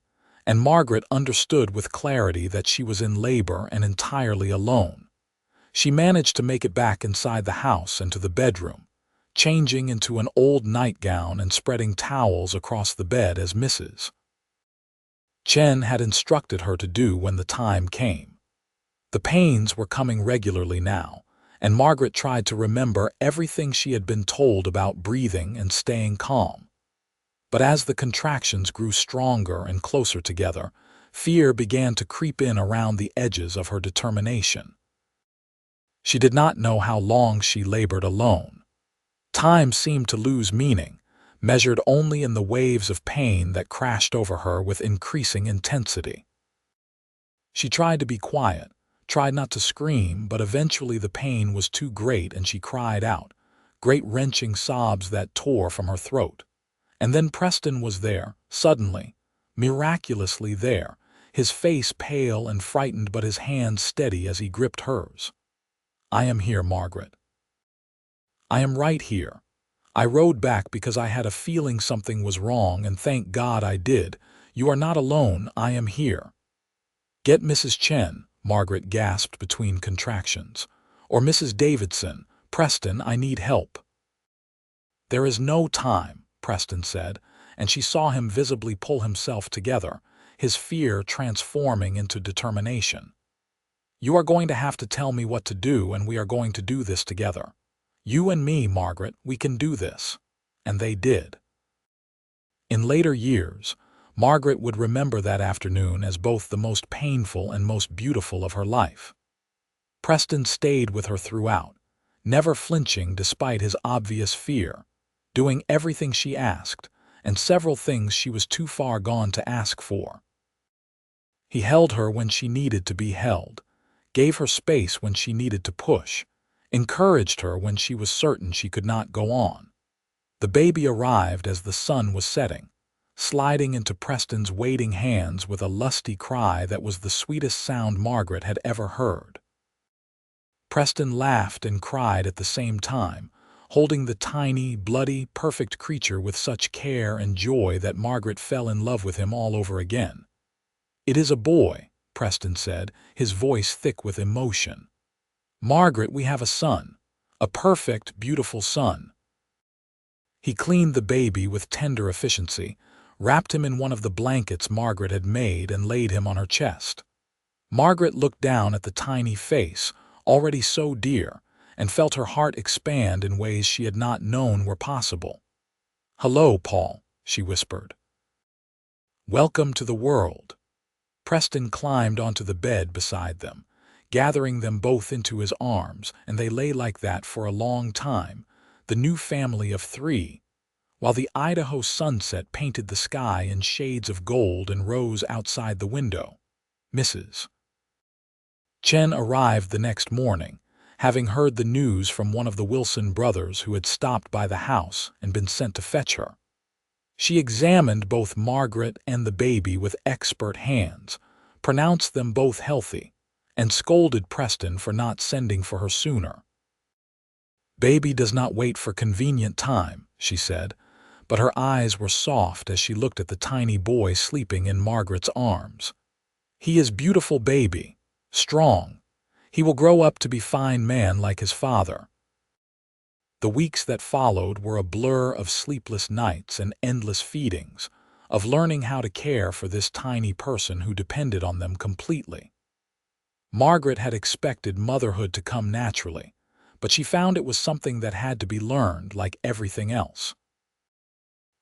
and Margaret understood with clarity that she was in labor and entirely alone. She managed to make it back inside the house and to the bedroom, changing into an old nightgown and spreading towels across the bed as Mrs. Chen had instructed her to do when the time came. The pains were coming regularly now, and Margaret tried to remember everything she had been told about breathing and staying calm. But as the contractions grew stronger and closer together, fear began to creep in around the edges of her determination. She did not know how long she labored alone. Time seemed to lose meaning, measured only in the waves of pain that crashed over her with increasing intensity. She tried to be quiet, tried not to scream, but eventually the pain was too great and she cried out, great wrenching sobs that tore from her throat. And then Preston was there, suddenly, miraculously there, his face pale and frightened but his hands steady as he gripped hers. "I am here, Margaret. I am right here. I rode back because I had a feeling something was wrong, and thank God I did. You are not alone, I am here." "Get Mrs. Chen," Margaret gasped between contractions. "Or Mrs. Davidson. Preston, I need help." "There is no time," Preston said, and she saw him visibly pull himself together, his fear transforming into determination. "You are going to have to tell me what to do, and we are going to do this together. You and me, Margaret, we can do this." And they did. In later years, Margaret would remember that afternoon as both the most painful and most beautiful of her life. Preston stayed with her throughout, never flinching despite his obvious fear, doing everything she asked, and several things she was too far gone to ask for. He held her when she needed to be held, gave her space when she needed to push, encouraged her when she was certain she could not go on. The baby arrived as the sun was setting, sliding into Preston's waiting hands with a lusty cry that was the sweetest sound Margaret had ever heard. Preston laughed and cried at the same time, holding the tiny, bloody, perfect creature with such care and joy that Margaret fell in love with him all over again. "It is a boy," Preston said, his voice thick with emotion. "Margaret, we have a son, a perfect, beautiful son." He cleaned the baby with tender efficiency, wrapped him in one of the blankets Margaret had made, and laid him on her chest. Margaret looked down at the tiny face, already so dear, and felt her heart expand in ways she had not known were possible. "Hello, Paul," she whispered. "Welcome to the world." Preston climbed onto the bed beside them, gathering them both into his arms, and they lay like that for a long time, the new family of three, while the Idaho sunset painted the sky in shades of gold and rose outside the window. Mrs. Chen arrived the next morning, having heard the news from one of the Wilson brothers who had stopped by the house and been sent to fetch her. She examined both Margaret and the baby with expert hands, pronounced them both healthy, and scolded Preston for not sending for her sooner. "Baby does not wait for convenient time," she said, but her eyes were soft as she looked at the tiny boy sleeping in Margaret's arms. "He is beautiful baby, strong. He will grow up to be fine man like his father." The weeks that followed were a blur of sleepless nights and endless feedings, of learning how to care for this tiny person who depended on them completely. Margaret had expected motherhood to come naturally, but she found it was something that had to be learned like everything else.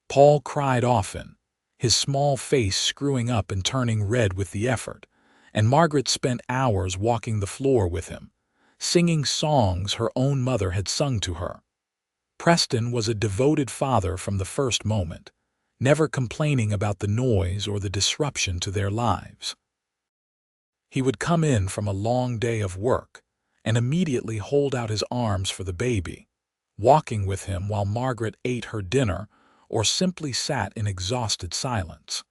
Paul cried often, his small face screwing up and turning red with the effort, and Margaret spent hours walking the floor with him, singing songs her own mother had sung to her. Preston was a devoted father from the first moment, never complaining about the noise or the disruption to their lives. He would come in from a long day of work and immediately hold out his arms for the baby, walking with him while Margaret ate her dinner or simply sat in exhausted silence.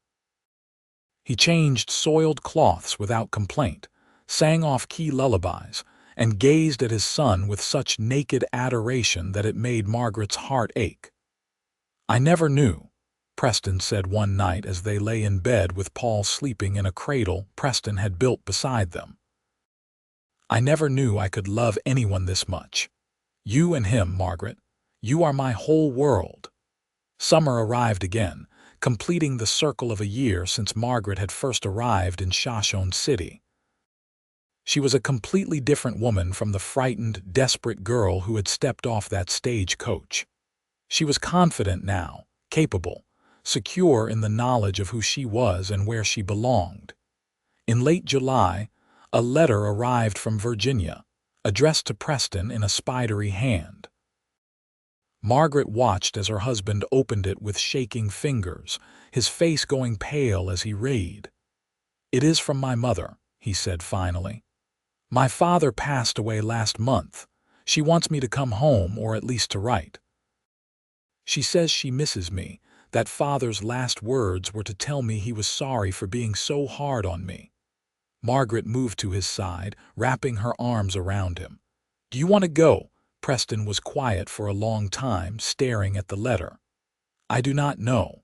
He changed soiled cloths without complaint, sang off-key lullabies, and gazed at his son with such naked adoration that it made Margaret's heart ache. "I never knew," Preston said one night as they lay in bed with Paul sleeping in a cradle Preston had built beside them. "I never knew I could love anyone this much. You and him, Margaret. You are my whole world." Summer arrived again, completing the circle of a year since Margaret had first arrived in Shoshone City. She was a completely different woman from the frightened, desperate girl who had stepped off that stagecoach. She was confident now, capable, secure in the knowledge of who she was and where she belonged. In late July, a letter arrived from Virginia, addressed to Preston in a spidery hand. Margaret watched as her husband opened it with shaking fingers, his face going pale as he read. "It is from my mother," he said finally. "My father passed away last month. She wants me to come home, or at least to write. She says she misses me. That father's last words were to tell me he was sorry for being so hard on me." Margaret moved to his side, wrapping her arms around him. "Do you want to go?" Preston was quiet for a long time, staring at the letter. "I do not know.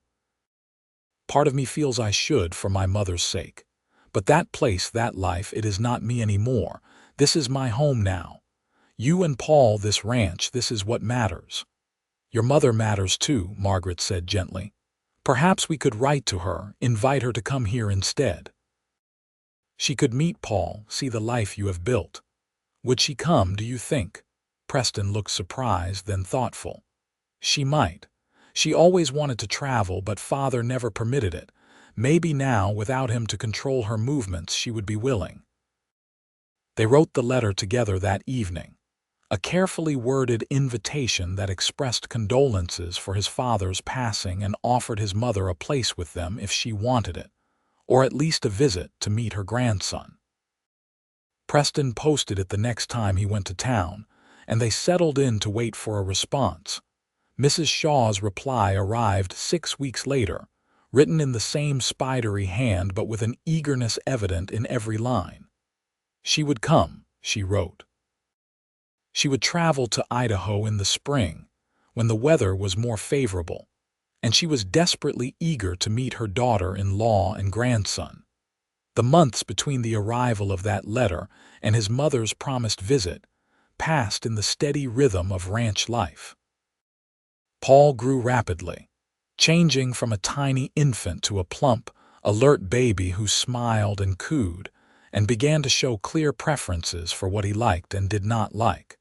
Part of me feels I should, for my mother's sake. But that place, that life, it is not me anymore. This is my home now. You and Paul, this ranch, this is what matters." "Your mother matters too," Margaret said gently. "Perhaps we could write to her, invite her to come here instead. She could meet Paul, see the life you have built. Would she come, do you think?" Preston looked surprised, then thoughtful. "She might. She always wanted to travel, but father never permitted it. Maybe now, without him to control her movements, she would be willing." They wrote the letter together that evening, a carefully worded invitation that expressed condolences for his father's passing and offered his mother a place with them if she wanted it, or at least a visit to meet her grandson. Preston posted it the next time he went to town, and they settled in to wait for a response. Mrs. Shaw's reply arrived 6 weeks later, written in the same spidery hand but with an eagerness evident in every line. She would come, she wrote. She would travel to Idaho in the spring, when the weather was more favorable, and she was desperately eager to meet her daughter-in-law and grandson. The months between the arrival of that letter and his mother's promised visit passed in the steady rhythm of ranch life. Paul grew rapidly, changing from a tiny infant to a plump, alert baby who smiled and cooed, and began to show clear preferences for what he liked and did not like.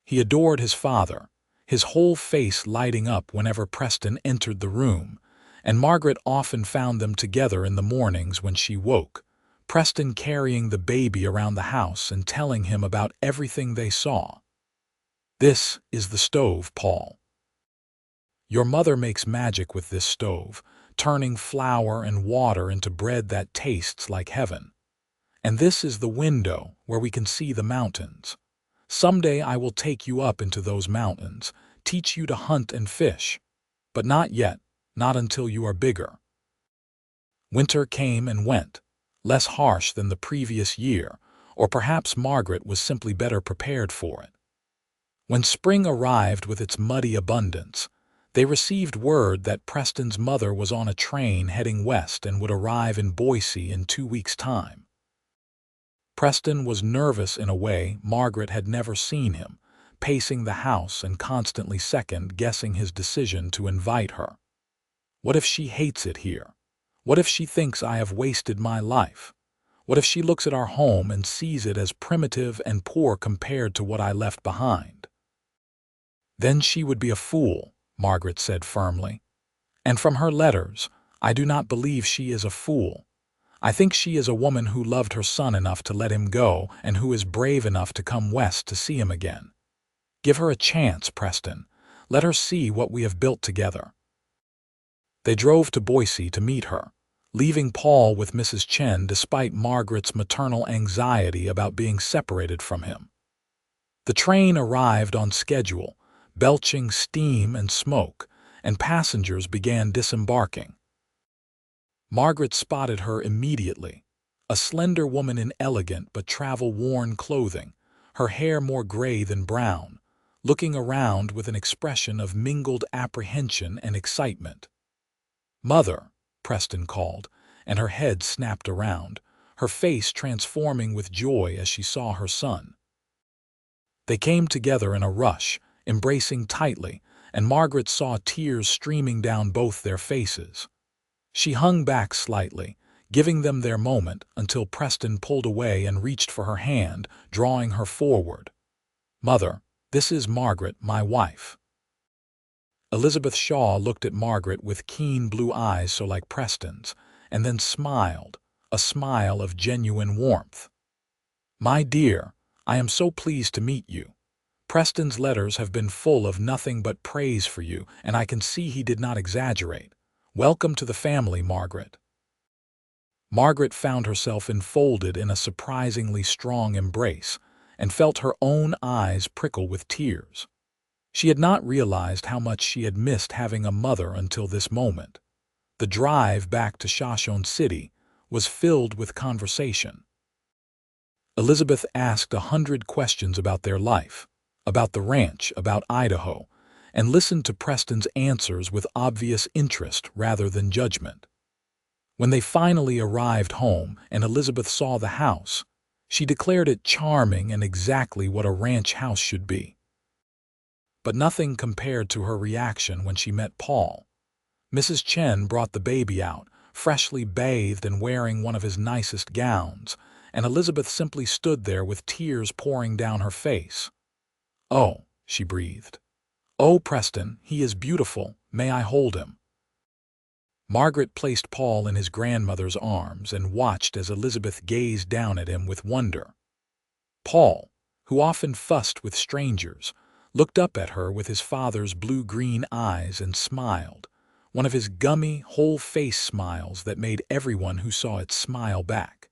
He adored his father, his whole face lighting up whenever Preston entered the room, and Margaret often found them together in the mornings when she woke, Preston carrying the baby around the house and telling him about everything they saw. "This is the stove, Paul. Your mother makes magic with this stove, turning flour and water into bread that tastes like heaven. And this is the window where we can see the mountains. Someday I will take you up into those mountains, teach you to hunt and fish. But not yet, not until you are bigger." Winter came and went, less harsh than the previous year, or perhaps Margaret was simply better prepared for it. When spring arrived with its muddy abundance, they received word that Preston's mother was on a train heading west and would arrive in Boise in 2 weeks' time. Preston was nervous in a way Margaret had never seen him, pacing the house and constantly second-guessing his decision to invite her. What if she hates it here? What if she thinks I have wasted my life? What if she looks at our home and sees it as primitive and poor compared to what I left behind? Then she would be a fool, Margaret said firmly. And from her letters, I do not believe she is a fool. I think she is a woman who loved her son enough to let him go and who is brave enough to come west to see him again. Give her a chance, Preston. Let her see what we have built together. They drove to Boise to meet her, leaving Paul with Mrs. Chen despite Margaret's maternal anxiety about being separated from him. The train arrived on schedule, belching steam and smoke, and passengers began disembarking. Margaret spotted her immediately, a slender woman in elegant but travel-worn clothing, her hair more gray than brown, looking around with an expression of mingled apprehension and excitement. "Mother," Preston called, and her head snapped around, her face transforming with joy as she saw her son. They came together in a rush, embracing tightly, and Margaret saw tears streaming down both their faces. She hung back slightly, giving them their moment until Preston pulled away and reached for her hand, drawing her forward. "Mother, this is Margaret, my wife." Elizabeth Shaw looked at Margaret with keen blue eyes so like Preston's, and then smiled, a smile of genuine warmth. "My dear, I am so pleased to meet you. Preston's letters have been full of nothing but praise for you, and I can see he did not exaggerate. Welcome to the family, Margaret." Margaret found herself enfolded in a surprisingly strong embrace, and felt her own eyes prickle with tears. She had not realized how much she had missed having a mother until this moment. The drive back to Shoshone City was filled with conversation. Elizabeth asked 100 questions about their life, about the ranch, about Idaho, and listened to Preston's answers with obvious interest rather than judgment. When they finally arrived home and Elizabeth saw the house, she declared it charming and exactly what a ranch house should be. But nothing compared to her reaction when she met Paul. Mrs. Chen brought the baby out, freshly bathed and wearing one of his nicest gowns, and Elizabeth simply stood there with tears pouring down her face. "Oh," she breathed. "Oh, Preston, he is beautiful. May I hold him?" Margaret placed Paul in his grandmother's arms and watched as Elizabeth gazed down at him with wonder. Paul, who often fussed with strangers, looked up at her with his father's blue-green eyes and smiled, one of his gummy, whole-face smiles that made everyone who saw it smile back.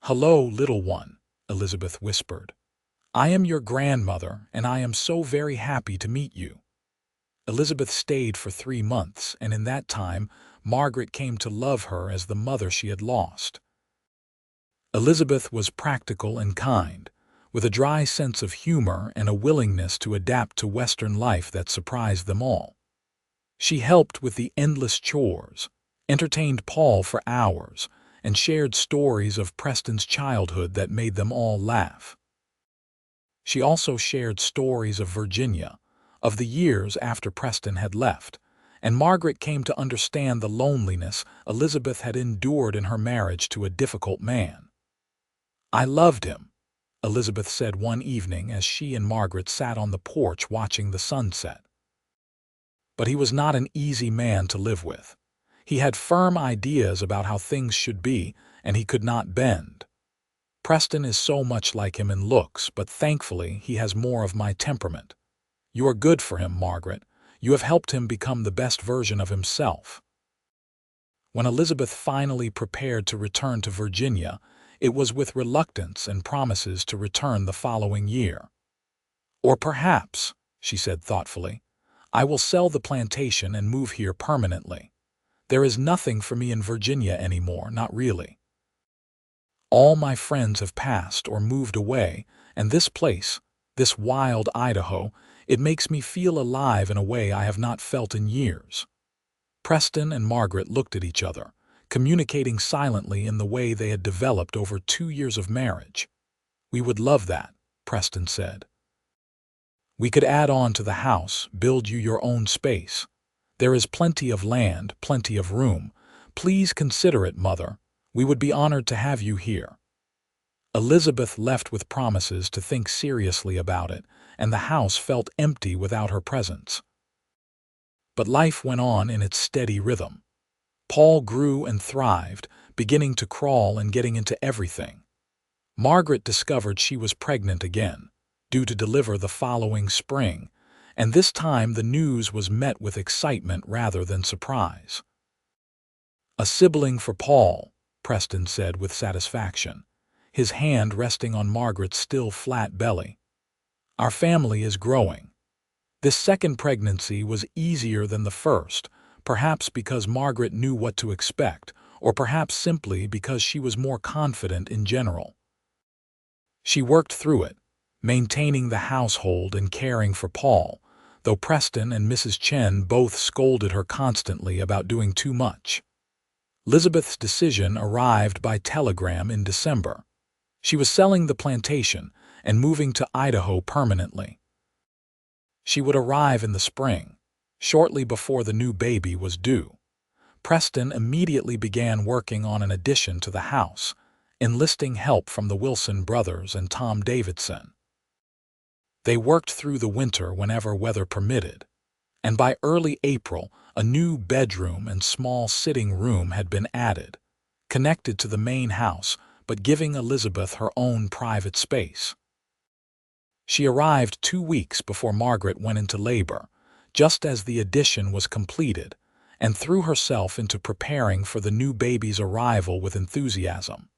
"Hello, little one," Elizabeth whispered. "I am your grandmother, and I am so very happy to meet you." Elizabeth stayed for 3 months, and in that time, Margaret came to love her as the mother she had lost. Elizabeth was practical and kind, with a dry sense of humor and a willingness to adapt to Western life that surprised them all. She helped with the endless chores, entertained Paul for hours, and shared stories of Preston's childhood that made them all laugh. She also shared stories of Virginia, of the years after Preston had left, and Margaret came to understand the loneliness Elizabeth had endured in her marriage to a difficult man. "I loved him," Elizabeth said one evening as she and Margaret sat on the porch watching the sunset. "But he was not an easy man to live with. He had firm ideas about how things should be, and he could not bend. Preston is so much like him in looks, but thankfully he has more of my temperament. You are good for him, Margaret. You have helped him become the best version of himself." When Elizabeth finally prepared to return to Virginia, it was with reluctance and promises to return the following year. "Or perhaps," she said thoughtfully, "I will sell the plantation and move here permanently. There is nothing for me in Virginia anymore, not really. All my friends have passed or moved away, and this place, this wild Idaho, it makes me feel alive in a way I have not felt in years." Preston and Margaret looked at each other, communicating silently in the way they had developed over 2 years of marriage. "We would love that," Preston said. "We could add on to the house, build you your own space. There is plenty of land, plenty of room. Please consider it, Mother. We would be honored to have you here." Elizabeth left with promises to think seriously about it, and the house felt empty without her presence. But life went on in its steady rhythm. Paul grew and thrived, beginning to crawl and getting into everything. Margaret discovered she was pregnant again, due to deliver the following spring, and this time the news was met with excitement rather than surprise. "A sibling for Paul," Preston said with satisfaction, his hand resting on Margaret's still flat belly. "Our family is growing." This second pregnancy was easier than the first, perhaps because Margaret knew what to expect, or perhaps simply because she was more confident in general. She worked through it, maintaining the household and caring for Paul, though Preston and Mrs. Chen both scolded her constantly about doing too much. Elizabeth's decision arrived by telegram in December. She was selling the plantation and moving to Idaho permanently. She would arrive in the spring, shortly before the new baby was due. Preston immediately began working on an addition to the house, enlisting help from the Wilson brothers and Tom Davidson. They worked through the winter whenever weather permitted, and by early April, a new bedroom and small sitting room had been added, connected to the main house but giving Elizabeth her own private space. She arrived 2 weeks before Margaret went into labor, just as the addition was completed, and threw herself into preparing for the new baby's arrival with enthusiasm.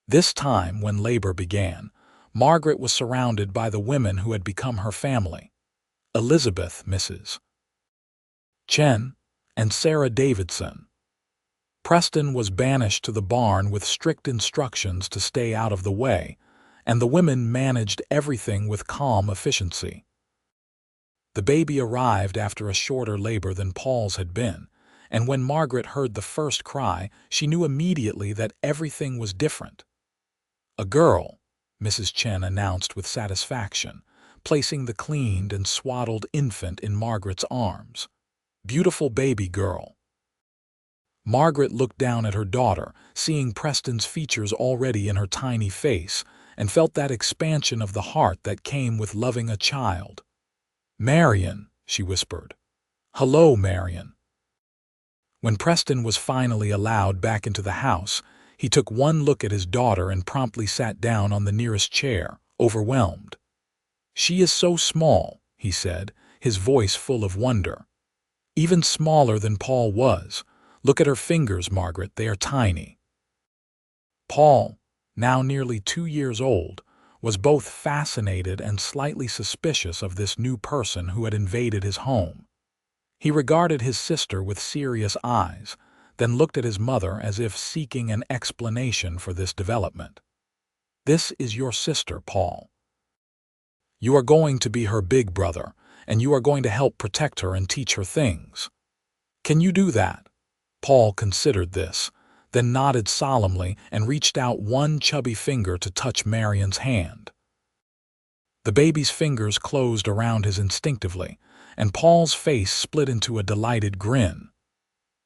This time, when labor began, Margaret was surrounded by the women who had become her family: Elizabeth, Mrs. Chen, and Sarah Davidson. Preston was banished to the barn with strict instructions to stay out of the way, and the women managed everything with calm efficiency. The baby arrived after a shorter labor than Paul's had been, and when Margaret heard the first cry, she knew immediately that everything was different. "A girl," Mrs. Chen announced with satisfaction, placing the cleaned and swaddled infant in Margaret's arms. "Beautiful baby girl." Margaret looked down at her daughter, seeing Preston's features already in her tiny face, and felt that expansion of the heart that came with loving a child. "Marion," she whispered. "Hello, Marion." When Preston was finally allowed back into the house, he took one look at his daughter and promptly sat down on the nearest chair, overwhelmed. "She is so small," he said, his voice full of wonder. "Even smaller than Paul was. Look at her fingers, Margaret, they are tiny." Paul, now nearly 2 years old, was both fascinated and slightly suspicious of this new person who had invaded his home. He regarded his sister with serious eyes, then looked at his mother as if seeking an explanation for this development. "This is your sister, Paul. You are going to be her big brother, and you are going to help protect her and teach her things. Can you do that?" Paul considered this, then nodded solemnly and reached out one chubby finger to touch Marion's hand. The baby's fingers closed around his instinctively, and Paul's face split into a delighted grin.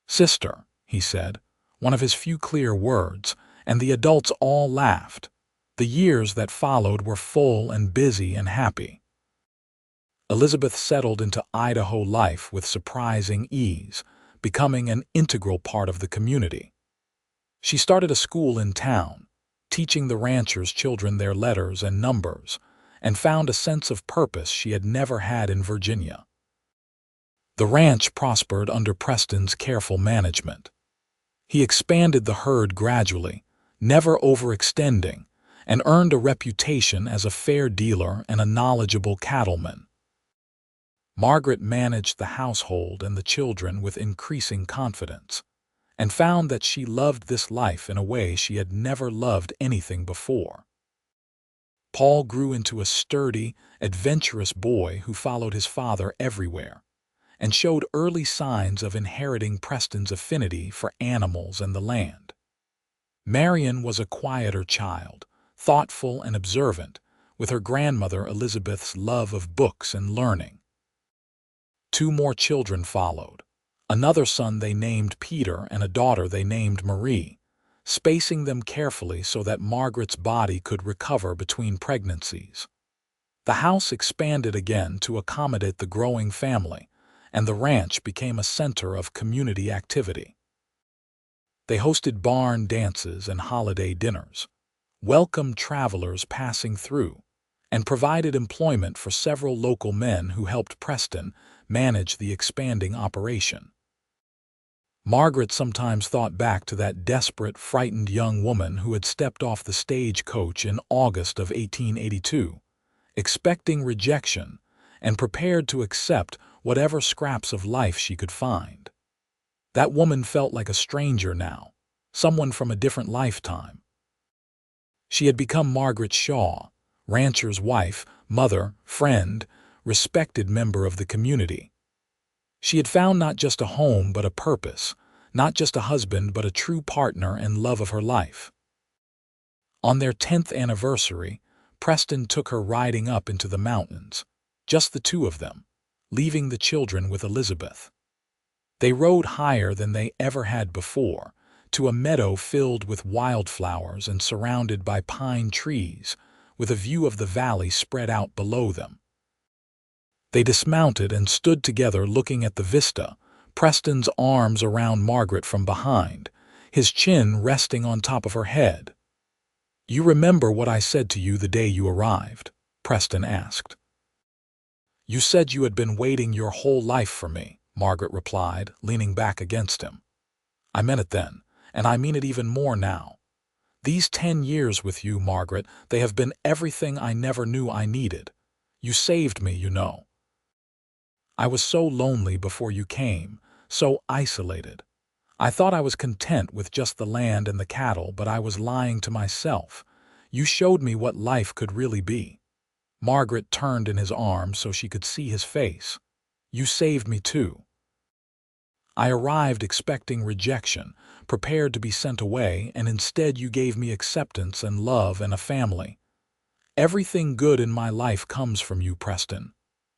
"Sister," he said, one of his few clear words, and the adults all laughed. The years that followed were full and busy and happy. Elizabeth settled into Idaho life with surprising ease, becoming an integral part of the community. She started a school in town, teaching the ranchers' children their letters and numbers, and found a sense of purpose she had never had in Virginia. The ranch prospered under Preston's careful management. He expanded the herd gradually, never overextending, and earned a reputation as a fair dealer and a knowledgeable cattleman. Margaret managed the household and the children with increasing confidence, and found that she loved this life in a way she had never loved anything before. Paul grew into a sturdy, adventurous boy who followed his father everywhere, and showed early signs of inheriting Preston's affinity for animals and the land. Marion was a quieter child, thoughtful and observant, with her grandmother Elizabeth's love of books and learning. 2 more children followed, another son they named Peter and a daughter they named Marie, spacing them carefully so that Margaret's body could recover between pregnancies. The house expanded again to accommodate the growing family, and the ranch became a center of community activity. They hosted barn dances and holiday dinners, welcomed travelers passing through, and provided employment for several local men who helped Preston manage the expanding operation. Margaret sometimes thought back to that desperate, frightened young woman who had stepped off the stagecoach in August of 1882, expecting rejection and prepared to accept whatever scraps of life she could find. That woman felt like a stranger now, someone from a different lifetime. She had become Margaret Shaw, rancher's wife, mother, friend, respected member of the community. She had found not just a home but a purpose, not just a husband but a true partner and love of her life. On their 10th anniversary, Preston took her riding up into the mountains, just the two of them, leaving the children with Elizabeth. They rode higher than they ever had before, to a meadow filled with wildflowers and surrounded by pine trees, with a view of the valley spread out below them. They dismounted and stood together looking at the vista, Preston's arms around Margaret from behind, his chin resting on top of her head. "You remember what I said to you the day you arrived?" Preston asked. "You said you had been waiting your whole life for me," Margaret replied, leaning back against him. "I meant it then, and I mean it even more now. These 10 years with you, Margaret, they have been everything I never knew I needed. You saved me, you know. I was so lonely before you came, so isolated. I thought I was content with just the land and the cattle, but I was lying to myself. You showed me what life could really be." Margaret turned in his arms so she could see his face. "You saved me too. I arrived expecting rejection, prepared to be sent away, and instead you gave me acceptance and love and a family. Everything good in my life comes from you, Preston.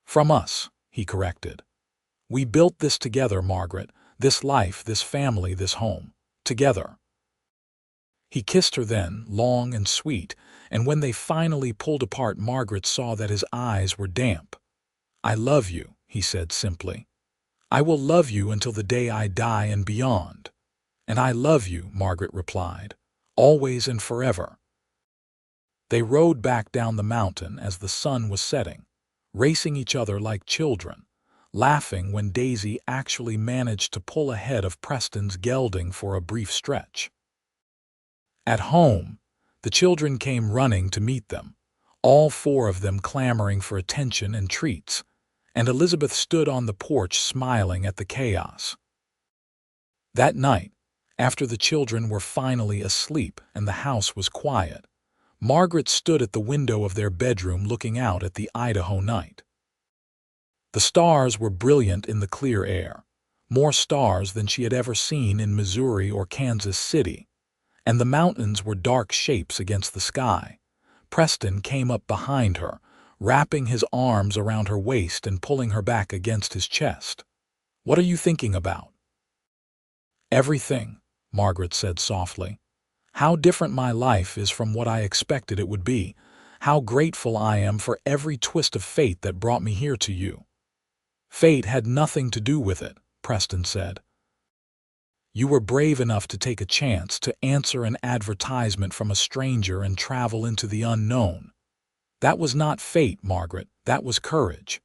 From us," he corrected. "We built this together, Margaret, this life, this family, this home. Together." He kissed her then, long and sweet, and when they finally pulled apart, Margaret saw that his eyes were damp. "I love you," he said simply. "I will love you until the day I die and beyond." "And I love you," Margaret replied, "always and forever." They rode back down the mountain as the sun was setting, racing each other like children, laughing when Daisy actually managed to pull ahead of Preston's gelding for a brief stretch. At home, the children came running to meet them, all 4 of them clamoring for attention and treats, and Elizabeth stood on the porch smiling at the chaos. That night, after the children were finally asleep and the house was quiet, Margaret stood at the window of their bedroom looking out at the Idaho night. The stars were brilliant in the clear air, more stars than she had ever seen in Missouri or Kansas City, and the mountains were dark shapes against the sky. Preston came up behind her, wrapping his arms around her waist and pulling her back against his chest. "What are you thinking about?" "Everything," Margaret said softly. "How different my life is from what I expected it would be. How grateful I am for every twist of fate that brought me here to you." "Fate had nothing to do with it," Preston said. "You were brave enough to take a chance to answer an advertisement from a stranger and travel into the unknown. That was not fate, Margaret, that was courage.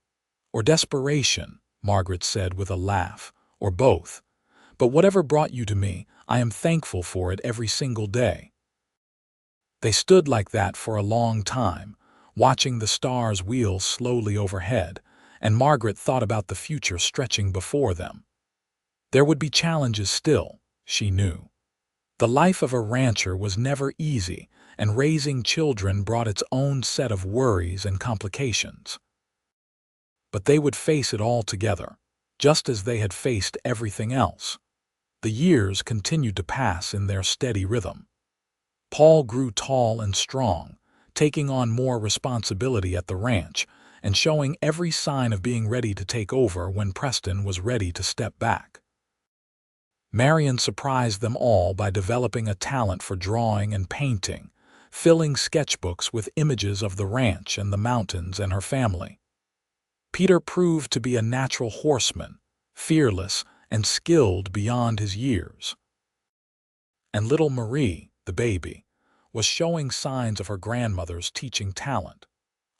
Or desperation," Margaret said with a laugh, "or both. But whatever brought you to me, I am thankful for it every single day." They stood like that for a long time, watching the stars wheel slowly overhead, and Margaret thought about the future stretching before them. There would be challenges still, she knew. The life of a rancher was never easy, and raising children brought its own set of worries and complications. But they would face it all together, just as they had faced everything else. The years continued to pass in their steady rhythm. Paul grew tall and strong, taking on more responsibility at the ranch and showing every sign of being ready to take over when Preston was ready to step back. Marion surprised them all by developing a talent for drawing and painting, filling sketchbooks with images of the ranch and the mountains and her family. Peter proved to be a natural horseman, fearless and skilled beyond his years. And little Marie, the baby, was showing signs of her grandmother's teaching talent,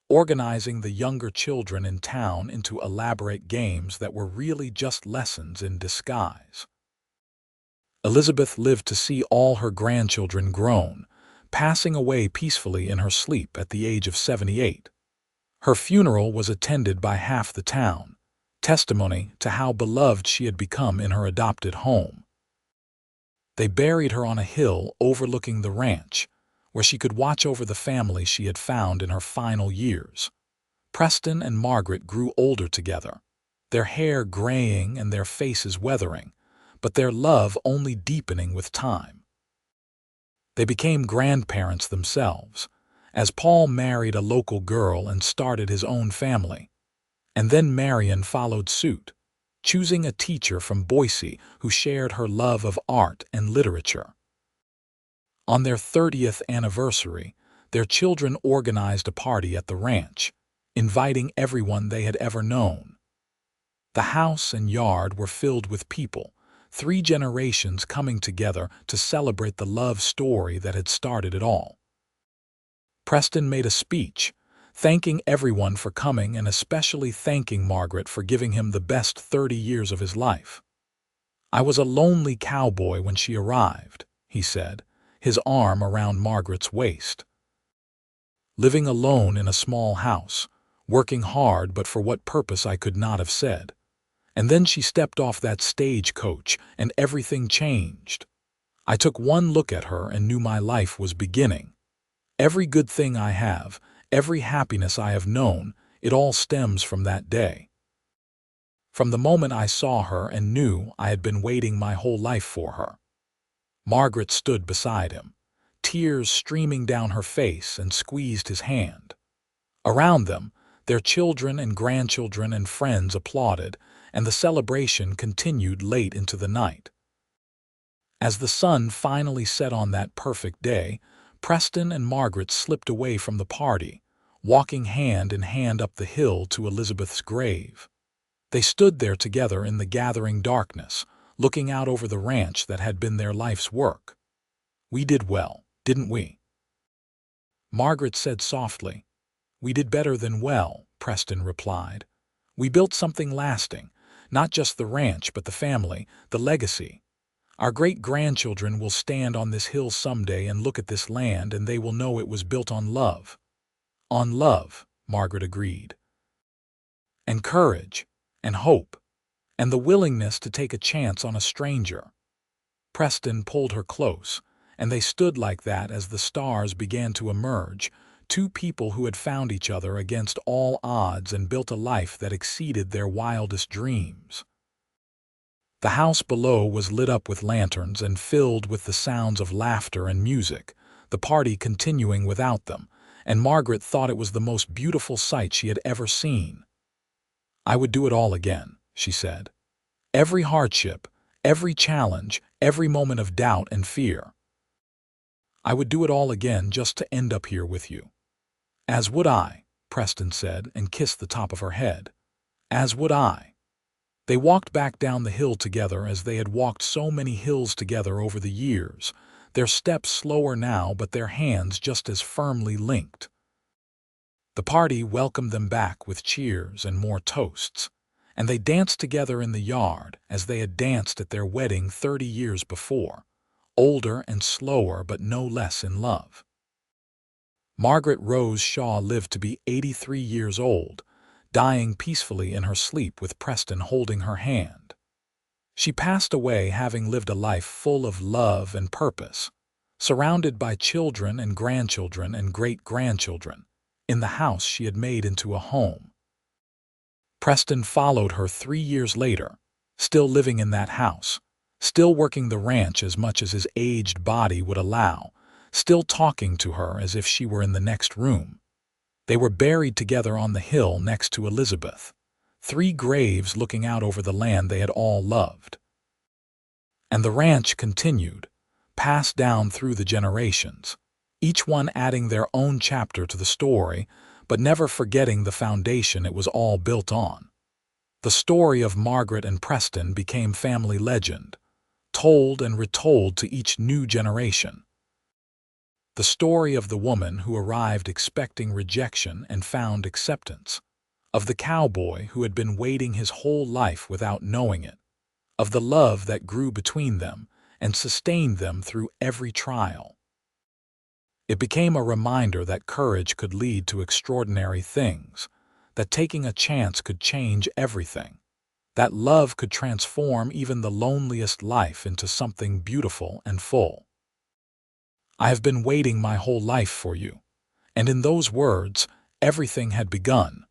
organizing the younger children in town into elaborate games that were really just lessons in disguise. Elizabeth lived to see all her grandchildren grown, passing away peacefully in her sleep at the age of 78. Her funeral was attended by half the town, testimony to how beloved she had become in her adopted home. They buried her on a hill overlooking the ranch, where she could watch over the family she had found in her final years. Preston and Margaret grew older together, their hair graying and their faces weathering, but their love only deepening with time. They became grandparents themselves, as Paul married a local girl and started his own family. And then Marion followed suit, choosing a teacher from Boise who shared her love of art and literature. On their 30th anniversary, their children organized a party at the ranch, inviting everyone they had ever known. The house and yard were filled with people, 3 generations coming together to celebrate the love story that had started it all. Preston made a speech, thanking everyone for coming and especially thanking Margaret for giving him the best 30 years of his life. "I was a lonely cowboy when she arrived," he said, his arm around Margaret's waist. "Living alone in a small house, working hard but for what purpose I could not have said. And then she stepped off that stagecoach and everything changed. I took one look at her and knew my life was beginning. Every good thing I have, every happiness I have known, it all stems from that day. From the moment I saw her and knew I had been waiting my whole life for her." Margaret stood beside him, tears streaming down her face, and squeezed his hand. Around them, their children and grandchildren and friends applauded, and the celebration continued late into the night. As the sun finally set on that perfect day, Preston and Margaret slipped away from the party, walking hand in hand up the hill to Elizabeth's grave. They stood there together in the gathering darkness, looking out over the ranch that had been their life's work. "We did well, didn't we?" Margaret said softly. "We did better than well," Preston replied. "We built something lasting, not just the ranch but the family, the legacy. Our great-grandchildren will stand on this hill someday and look at this land, and they will know it was built on love." "On love," Margaret agreed. "And courage, and hope, and the willingness to take a chance on a stranger." Preston pulled her close, and they stood like that as the stars began to emerge, 2 people who had found each other against all odds and built a life that exceeded their wildest dreams. The house below was lit up with lanterns and filled with the sounds of laughter and music, the party continuing without them, and Margaret thought it was the most beautiful sight she had ever seen. "I would do it all again," she said. "Every hardship, every challenge, every moment of doubt and fear. I would do it all again just to end up here with you." "As would I," Preston said and kissed the top of her head. "As would I." They walked back down the hill together as they had walked so many hills together over the years, their steps slower now but their hands just as firmly linked. The party welcomed them back with cheers and more toasts, and they danced together in the yard as they had danced at their wedding 30 years before, older and slower but no less in love. Margaret Rose Shaw lived to be 83 years old, dying peacefully in her sleep with Preston holding her hand. She passed away having lived a life full of love and purpose, surrounded by children and grandchildren and great-grandchildren, in the house she had made into a home. Preston followed her 3 years later, still living in that house, still working the ranch as much as his aged body would allow, still talking to her as if she were in the next room. They were buried together on the hill next to Elizabeth, 3 graves looking out over the land they had all loved. And the ranch continued, passed down through the generations, each one adding their own chapter to the story, but never forgetting the foundation it was all built on. The story of Margaret and Preston became family legend, told and retold to each new generation. The story of the woman who arrived expecting rejection and found acceptance, of the cowboy who had been waiting his whole life without knowing it, of the love that grew between them and sustained them through every trial. It became a reminder that courage could lead to extraordinary things, that taking a chance could change everything, that love could transform even the loneliest life into something beautiful and full. I have been waiting my whole life for you, and in those words, everything had begun.